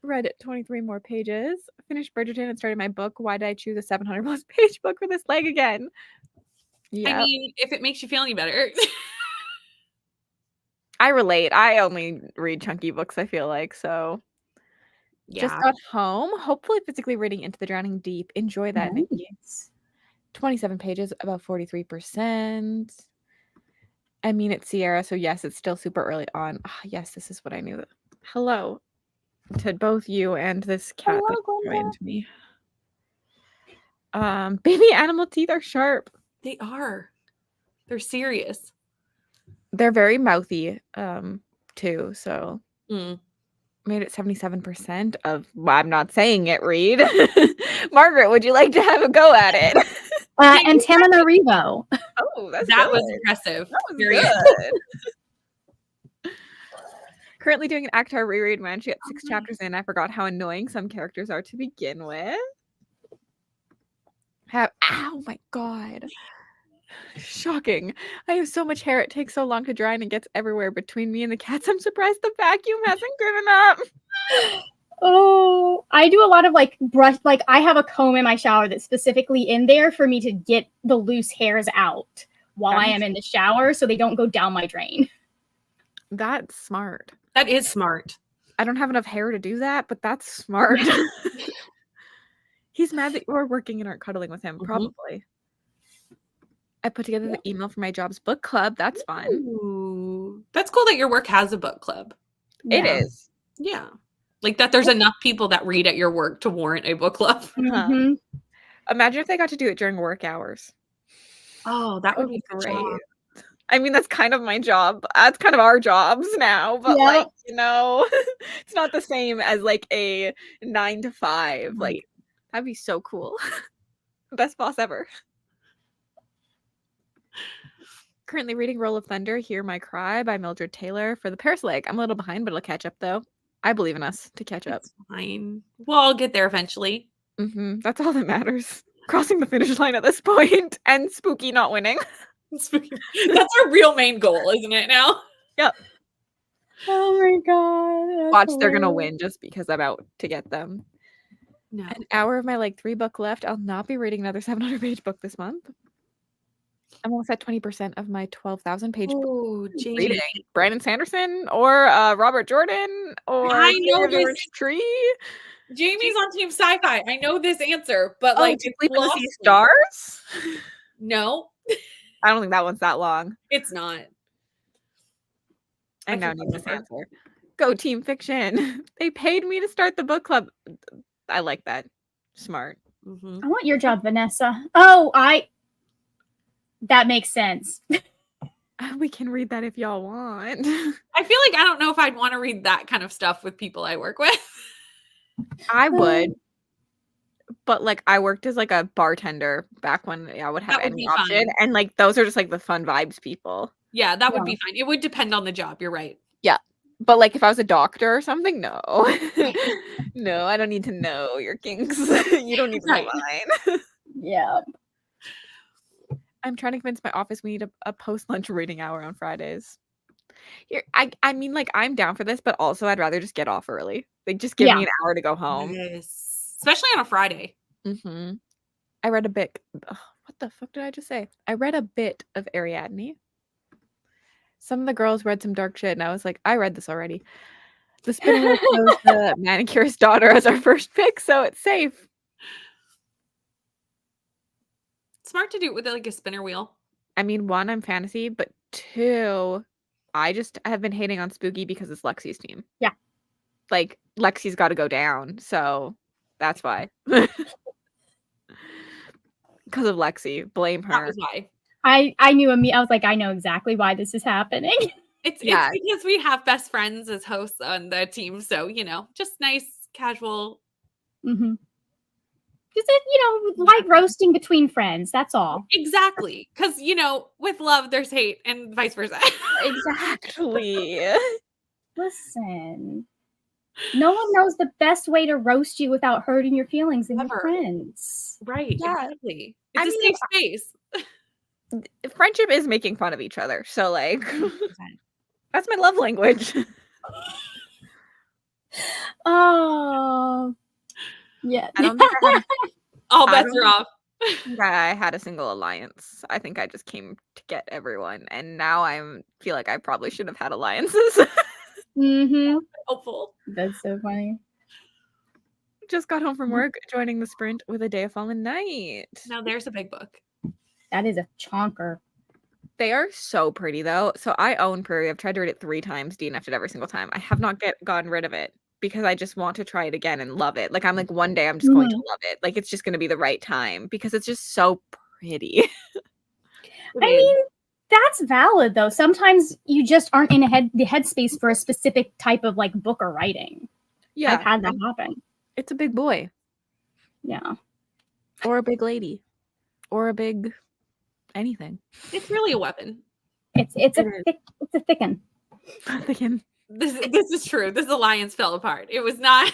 Read 23 more pages. Finished Bridgerton and started my book. Why did I choose a 700+ page book for this leg again? Yeah. I mean, if it makes you feel any better. I relate. I only read chunky books, I feel like. So just got home. Hopefully physically reading Into the Drowning Deep. Enjoy that, Nikki. 27 pages, about 43%. I mean, it's Sierra, so yes, it's still super early on. Yes, this is what I knew. Hello to both you and this cat that joined me. Baby animal teeth are sharp. They are. They're serious. They're very mouthy, too. So made it 77% of. Well, I'm not saying it. Read, Margaret. Would you like to have a go at it? And Tamina Revo. Oh, that was impressive. That was very good. Currently doing an Actar reread. Man, she got 6 chapters in. I forgot how annoying some characters are to begin with. Ow, my God. Shocking. I have so much hair. It takes so long to dry and it gets everywhere between me and the cats. I'm surprised the vacuum hasn't given up. Oh, I do a lot of brush. I have a comb in my shower that's specifically in there for me to get the loose hairs out while I am in the shower so they don't go down my drain. That's smart. That is smart. I don't have enough hair to do that, but that's smart. He's mad that you're working and aren't cuddling with him, probably. I put together the email for my job's book club. That's fun. Ooh. That's cool that your work has a book club. It is. Yeah. Like that there's enough people that read at your work to warrant a book club. Mm-hmm. Imagine if they got to do it during work hours. Oh, that would be great. I mean, that's kind of my job. That's kind of our jobs now, but it's not the same as like a 9 to 5. Like, that'd be so cool. Best boss ever. Currently reading Roll of Thunder, Hear My Cry by Mildred Taylor for the Paris leg. I'm a little behind, but I'll catch up though. I believe in us to catch up. It's fine. We'll all get there eventually. That's all that matters. Crossing the finish line at this point and Spooky not winning. That's our real main goal, isn't it now? Yep. Oh my God. Watch, they're going to win just because I'm out to get them. No. An hour of my like 3 book left. I'll not be reading another 700-page book this month. I'm almost at 20% of my 12,000-page book. Oh, Reading Jamie. Brandon Sanderson or Robert Jordan or I know Theory of the this. Orange Tree. Jamie's on Team Sci-Fi. I know this answer, but Oh, like To it's Sleep in the lost Sea me. Stars? No, I don't think that one's that long. it's not. I I now can need this remember. answer. Go Team Fiction. They paid me to start the book club. I like that. Smart. Mhm. I want your job, Vanessa. Oh, that makes sense. We can read that if y'all want. I feel like I don't know if I'd want to read that kind of stuff with people I work with. I would. But like I worked as like a bartender back when I would have That would any be option. fine. And like those are just like the fun vibes people. Yeah, that would Yeah. be fine. It would depend on the job. You're right. But like if I was a doctor or something, no. No, I don't need to know your kinks. You don't need to know Right. mine. Yeah. I'm trying to convince my office we need a post-lunch reading hour on Fridays. Here, I mean, like, I'm down for this, but also I'd rather just get off early. Like, just give Yeah. me an hour to go home. Yes. Especially on a Friday. Mm-hmm. I read a bit. Ugh, what the fuck did I just say? I read a bit of Ariadne. Some of the girls read some dark shit, and I was like, I read this already. The spinning wheel chose the manicurist's daughter as our first pick, so it's safe. Smart to do it with like a spinner wheel. I mean, 1, I'm fantasy, but 2, I just have been hating on Spooky because it's Lexi's team. Yeah. Like, Lexi's got to go down, so that's why. Because of Lexi. Blame That her. was why. I knew I was like, I know exactly why this is happening. It's Yeah. because we have best friends as hosts on the team. So, just nice, casual. Mm-hmm. Just light roasting between friends. That's all. Exactly. Because, with love, there's hate and vice versa. Exactly. Listen, no one knows the best way to roast you without hurting your feelings and Ever. your friends. Right. Yeah. Exactly. I It's a mean, safe space. Friendship is making fun of each other. So, like, that's my love language. Oh, yeah. I don't think All I bets don't are off. I had a single alliance. I think I just came to get everyone. And now I feel like I probably should have had alliances. Mm-hmm. Hopeful. That's so funny. Just got home from work, joining the sprint with A Day of Fallen Night. Now there's a big book. That is a chonker. They are so pretty, though. So I own Prairie. I've tried to read it 3 times, DNF'd it every single time. I have not gotten rid of it because I just want to try it again and love it. Like, I'm like, one day I'm just going to love it. Like, it's just going to be the right time because it's just so pretty. I mean, that's valid though. Sometimes you just aren't in the headspace for a specific type of like book or writing. Yeah. I've had that happen. It's a big boy. Yeah. Or a big lady. Or a big anything. It's really a weapon. It's a thick one. Thinking, This is true. This alliance fell apart. It was not.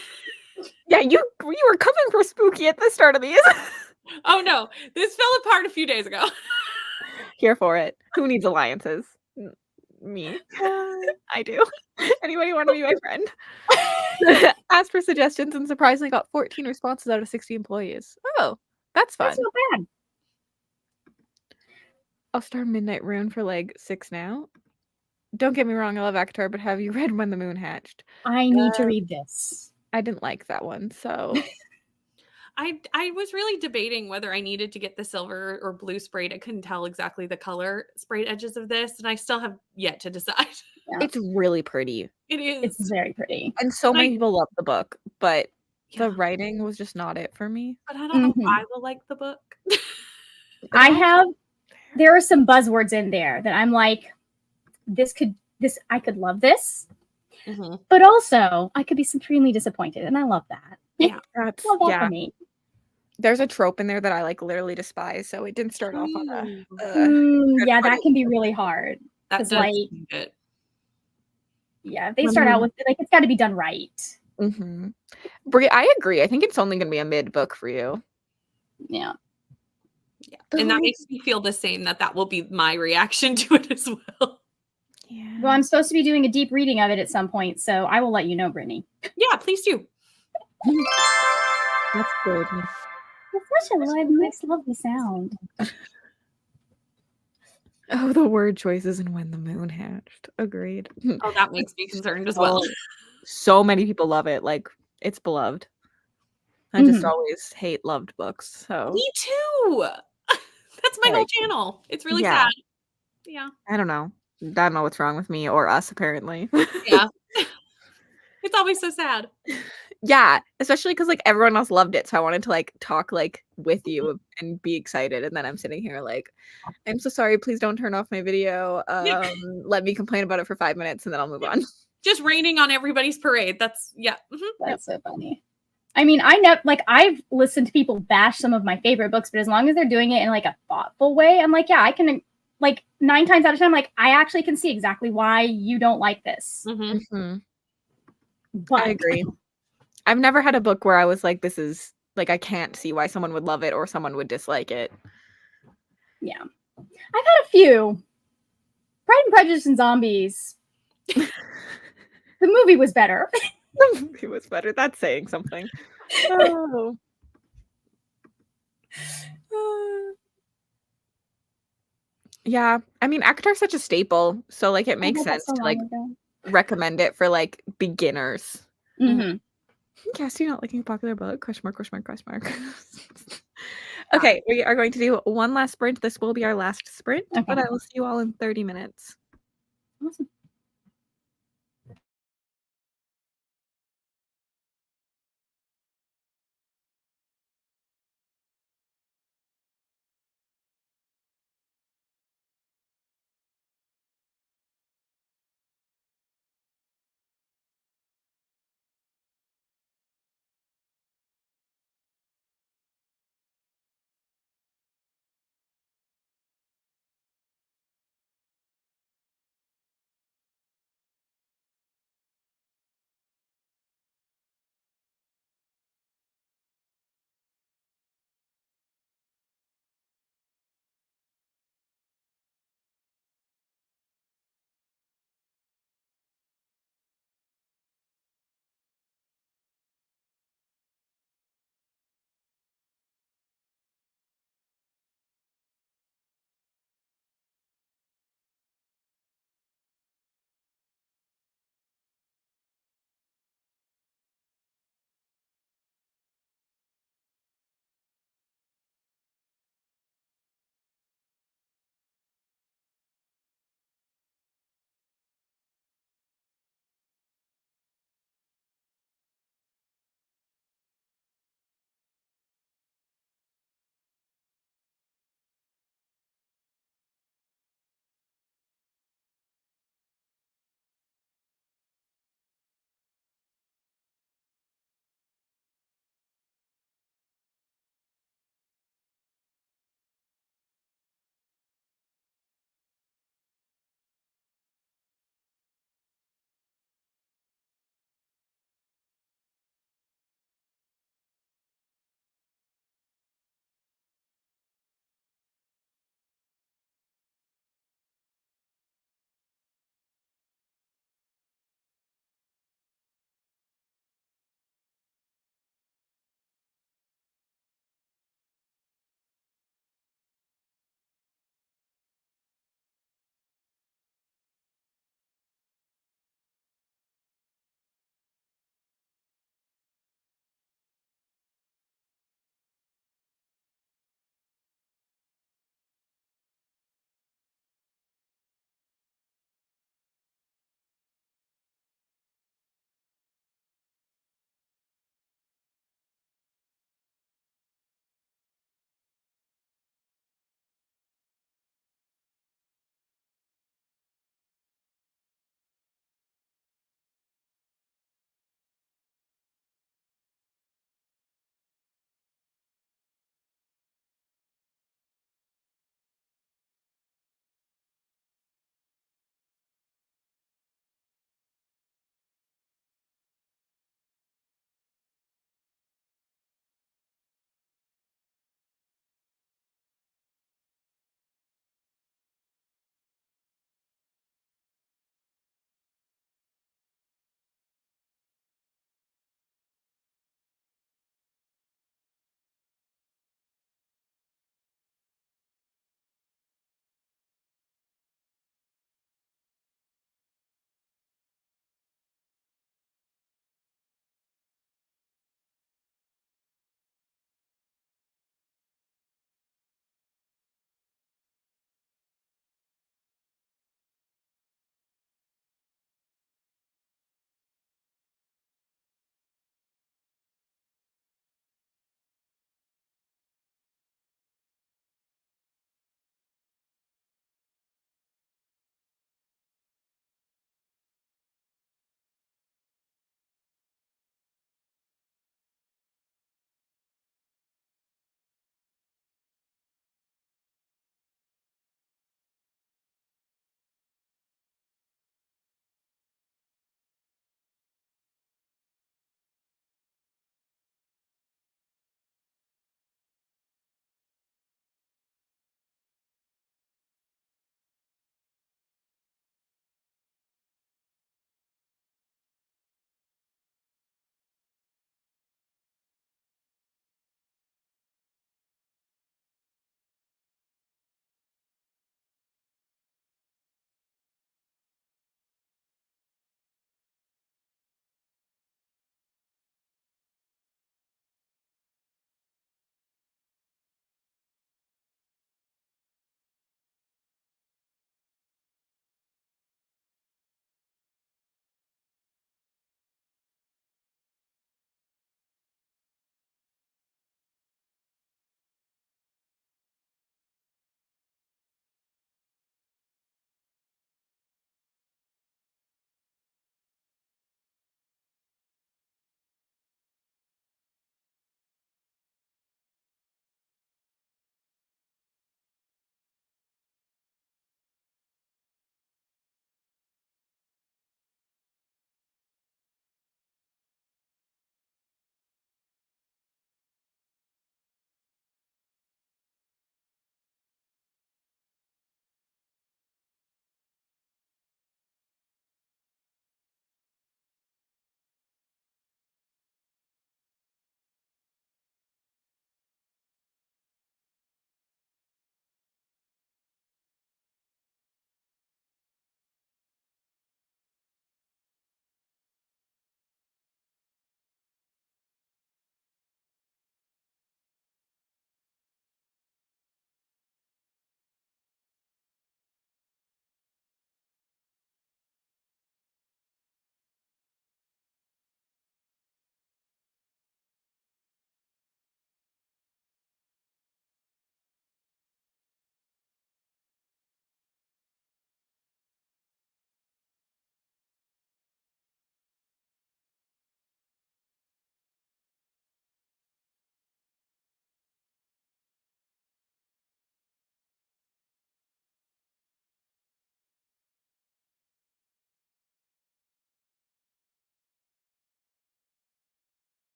yeah, you were coming for Spooky at the start of these. Oh no, this fell apart a few days ago. Here for it. Who needs alliances? Me. I do. Anybody want to be my friend? Asked for suggestions and surprisingly got 14 responses out of 60 employees. Oh, that's fun. That's not bad. I'll start Midnight Rune for like 6 now. Don't get me wrong, I love Avatar, but have you read When the Moon Hatched? I need to read this. I didn't like that one, so I was really debating whether I needed to get the silver or blue sprayed. I couldn't tell exactly the color sprayed edges of this, and I still have yet to decide. Yeah. it's really pretty. It is. It's very pretty. And so many people love the book, but Yeah, the writing was just not it for me. but I don't know if Mhm. I will like the book. There are some buzzwords in there that I'm like, I could love this, but also I could be supremely disappointed, and I love that. That's Love that for me. There's a trope in there that I like literally despise, so it didn't start off on a Yeah, that can be really hard. That 'Cause, does like, seem good. Yeah, if they start out with like it's got to be done right. Brie, I agree. I think it's only gonna be a mid book for you. Yeah. Yeah, and that makes me feel the same. That will be my reaction to it as well. Yeah. Well, I'm supposed to be doing a deep reading of it at some point, so I will let you know, Brittany. Yeah, please do. That's good. It's such a nice, lovely sound. Oh, the word choices and when the moon hatched. Agreed. Oh, that makes me concerned as well. So many people love it. Like, it's beloved. I just always hate loved books. So Me too. That's my whole channel. It's really sad. Yeah. I don't know. I don't know what's wrong with me or us, apparently. Yeah. It's always so sad. Yeah, especially because like everyone else loved it, so I wanted to like talk like with you and be excited, and then I'm sitting here like, I'm so sorry. Please don't turn off my video. Let me complain about it for 5 minutes, and then I'll move on. Just raining on everybody's parade. That's That's so funny. I mean, I've listened to people bash some of my favorite books, but as long as they're doing it in like a thoughtful way, I'm like, yeah, I can. Like 9 times out of 10, like I actually can see exactly why you don't like this. But I agree. I've never had a book where I was like, this is like I can't see why someone would love it or someone would dislike it. Yeah, I've had a few. Pride and Prejudice and Zombies. The movie was better. The movie was better. That's saying something. Oh. Yeah, I mean, ACOTAR's such a staple, so like it makes sense to like recommend it for like beginners. Yes, you're not liking a popular book? Question mark, question mark, question mark. Okay, we are going to do one last sprint. This will be our last sprint, but I will see you all in 30 minutes. Awesome.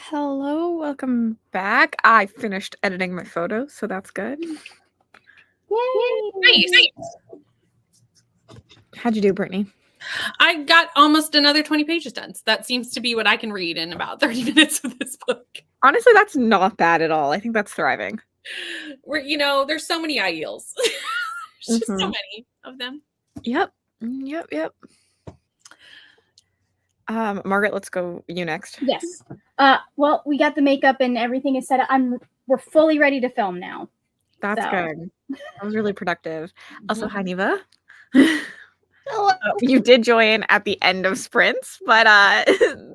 Hello, welcome back. I finished editing my photos, so that's good. Yay! Nice. How'd you do, Brittany? I got almost another 20 pages done. So that seems to be what I can read in about 30 minutes of this book. Honestly, that's not bad at all. I think that's thriving. There's so many ideals. There's just so many of them. Yep. Margaret, let's go you next. Yes. Well, we got the makeup and everything is set up. We're fully ready to film now. That's So. good. That was really productive. Also, hi, Neva. Hello. You did join at the end of sprints, but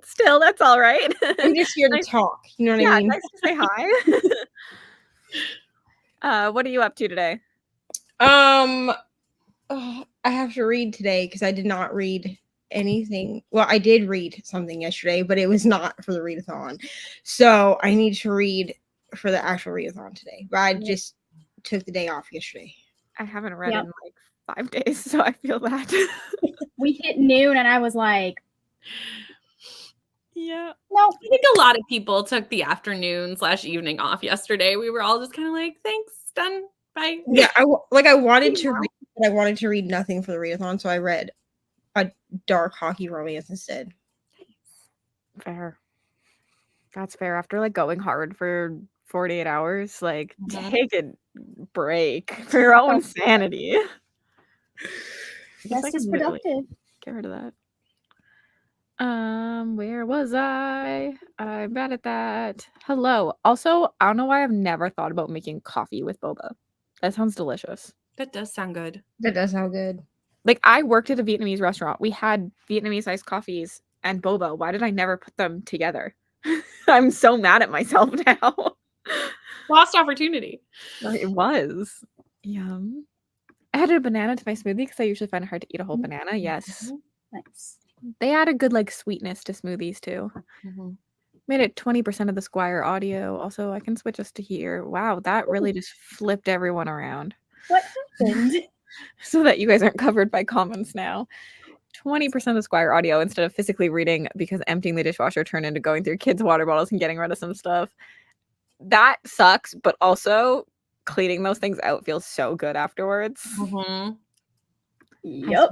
still, that's all right. I'm just here to talk. You know what I mean? Nice to say hi. What are you up to today? I have to read today because I did not read anything. Well, I did read something yesterday, but it was not for the readathon. So I need to read for the actual readathon today. But I just took the day off yesterday. I haven't read in like 5 days, so I feel that. We hit noon and I was like, yeah. No. I think a lot of people took the afternoon/evening off yesterday. We were all just kind of like, thanks, done, bye. Yeah, I wanted to read, but I wanted to read nothing for the readathon, so I read a dark hockey romance instead. Fair. That's fair. After like going hard for 48 hours, like take a break for your own sanity. Rest is productive. Get rid of that. Where was I? I'm bad at that. Hello. Also, I don't know why I've never thought about making coffee with boba. That sounds delicious. That does sound good. That does sound good. Like, I worked at a Vietnamese restaurant. We had Vietnamese iced coffees and boba. Why did I never put them together? I'm so mad at myself now. Lost opportunity. It was. Yum. I added a banana to my smoothie because I usually find it hard to eat a whole banana. Yes. Nice. They added good like sweetness to smoothies too. Made it 20% of the Squire audio. Also, I can switch us to here. Wow, that really just flipped everyone around. What happened? So that you guys aren't covered by comments now. 20% of the Squire audio instead of physically reading because emptying the dishwasher turned into going through kids' water bottles and getting rid of some stuff. That sucks, but also cleaning those things out feels so good afterwards. Yep.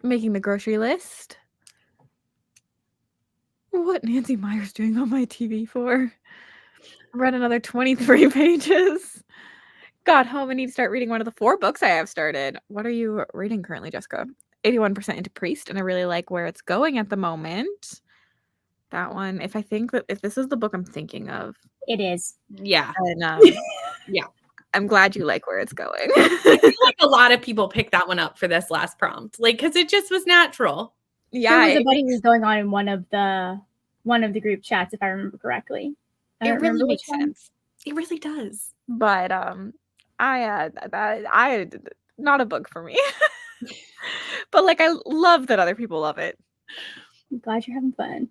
Making the grocery list. What Nancy Meyer's doing on my TV for? Read another 23 pages. Got home and need to start reading one of the 4 books I have started. What are you reading currently, Jessica? 81% into Priest, and I really like where it's going at the moment. That one, if this is the book I'm thinking of. It is. Yeah. And, yeah. I'm glad you like where it's going. I feel like a lot of people picked that one up for this last prompt. Like, because it just was natural. Yeah. There was a buddy who's going on in one of the group chats, if I remember correctly. It really makes sense. It really does. But I not a book for me. But like I love that other people love it. I'm glad you're having fun.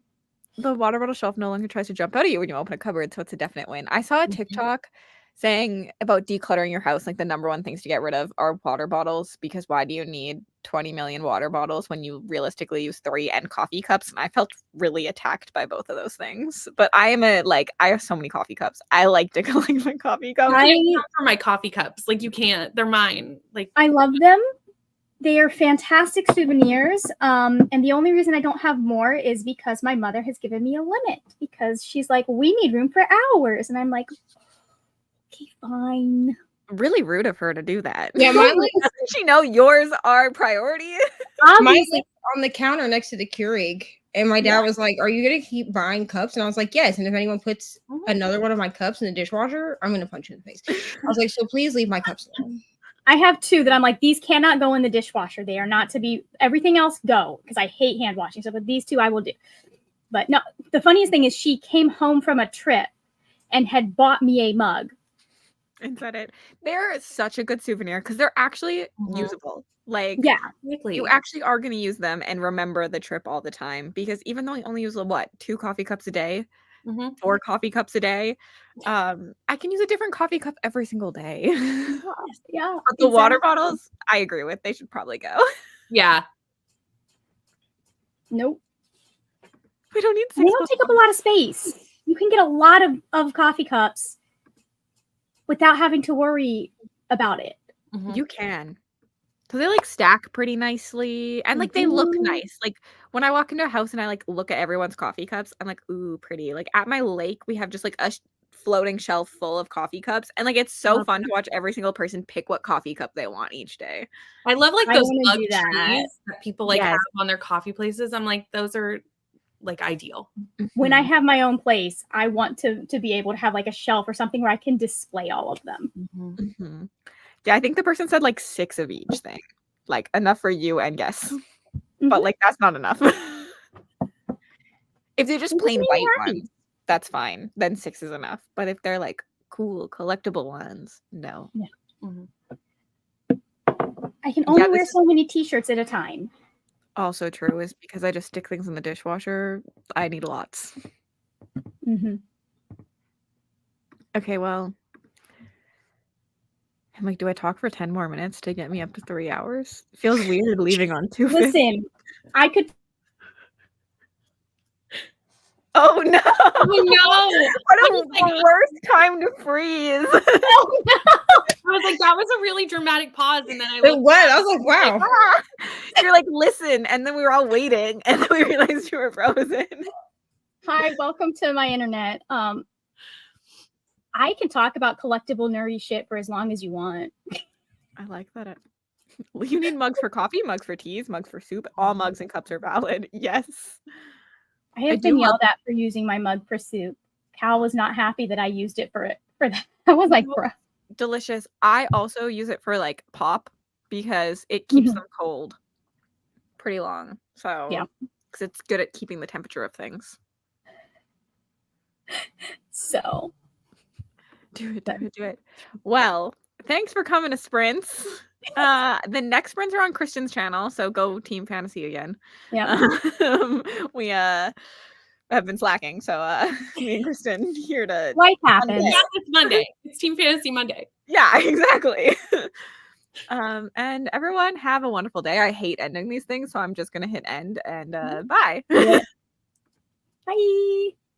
The water bottle shelf no longer tries to jump out at you when you open a cupboard, so it's a definite win. I saw a TikTok saying about decluttering your house, like the number one things to get rid of are water bottles, because why do you need 20 million water bottles when you realistically use 3 and coffee cups? And I felt really attacked by both of those things. But I have so many coffee cups. I like to collect my coffee cups. I for my coffee cups. Like, you can't. They're mine. Like, I love them. They are fantastic souvenirs. And the only reason I don't have more is because my mother has given me a limit, because she's like, we need room for hours. And I'm like, okay, fine. Really rude of her to do that. Yeah, mine doesn't she know yours are priority? Mine's like on the counter next to the Keurig. And my dad was like, are you going to keep buying cups? And I was like, yes. And if anyone puts another one of my cups in the dishwasher, I'm going to punch you in the face. I was like, so please leave my cups alone. I have 2 that I'm like, these cannot go in the dishwasher. They are not to be, everything else go, because I hate hand washing. So, but these 2 I will do. But no, the funniest thing is she came home from a trip and had bought me a mug. And said it. They're such a good souvenir because they're actually usable. Like, yeah, you actually are going to use them and remember the trip all the time, because even though you only use 2 coffee cups a day, 4 coffee cups a day, I can use a different coffee cup every single day. Yeah. But the water bottles, I agree with. They should probably go. Yeah. Nope. We don't need 6. They don't take up a lot of space. You can get a lot of coffee cups without having to worry about it. You can. So they like stack pretty nicely and like they look nice. Like when I walk into a house and I like look at everyone's coffee cups, I'm like, ooh, pretty. Like at my lake, we have just like a floating shelf full of coffee cups. And like it's so fun to watch every single person pick what coffee cup they want each day. I love like I those wanna mug do that. trees that people like Yes. have on their coffee places. I'm like, those are like ideal. When I have my own place, I want to be able to have like a shelf or something where I can display all of them. Yeah, I think the person said like 6 of each thing. Like enough for you and guests. But like that's not enough. If they're just plain white ones, that's fine. Then 6 is enough. But if they're like cool collectible ones, no. I can only wear so many t-shirts at a time. Also true is because I just stick things in the dishwasher. I need lots. Okay, well, I'm like, do I talk for 10 more minutes to get me up to 3 hours? Feels weird leaving on 2:50. Listen, I could. Oh no! Oh no! What a worst time to freeze. Oh, no. I was like, that was a really dramatic pause, and then I It was. I was like, wow. You're like, listen, and then we were all waiting, and then we realized you were frozen. Hi, welcome to my internet. I can talk about collectible nerdy shit for as long as you want. I like that. You need mugs for coffee, mugs for teas, mugs for soup. All mugs and cups are valid. Yes. I have been yelled at for using my mug for soup. Cal was not happy that I used it for that. I was like, bro. Delicious. I also use it for like pop because it keeps them cold pretty long. So yeah, because it's good at keeping the temperature of things. So do it. Well, thanks for coming to Sprints. The next sprints are on Kristen's channel, so go Team Fantasy again. Yeah. We have been slacking, so me and Kristen here to life happens. Yeah, it's Monday. It's Team Fantasy Monday. Yeah, exactly. And everyone have a wonderful day. I hate ending these things, so I'm just gonna hit end and bye. Bye.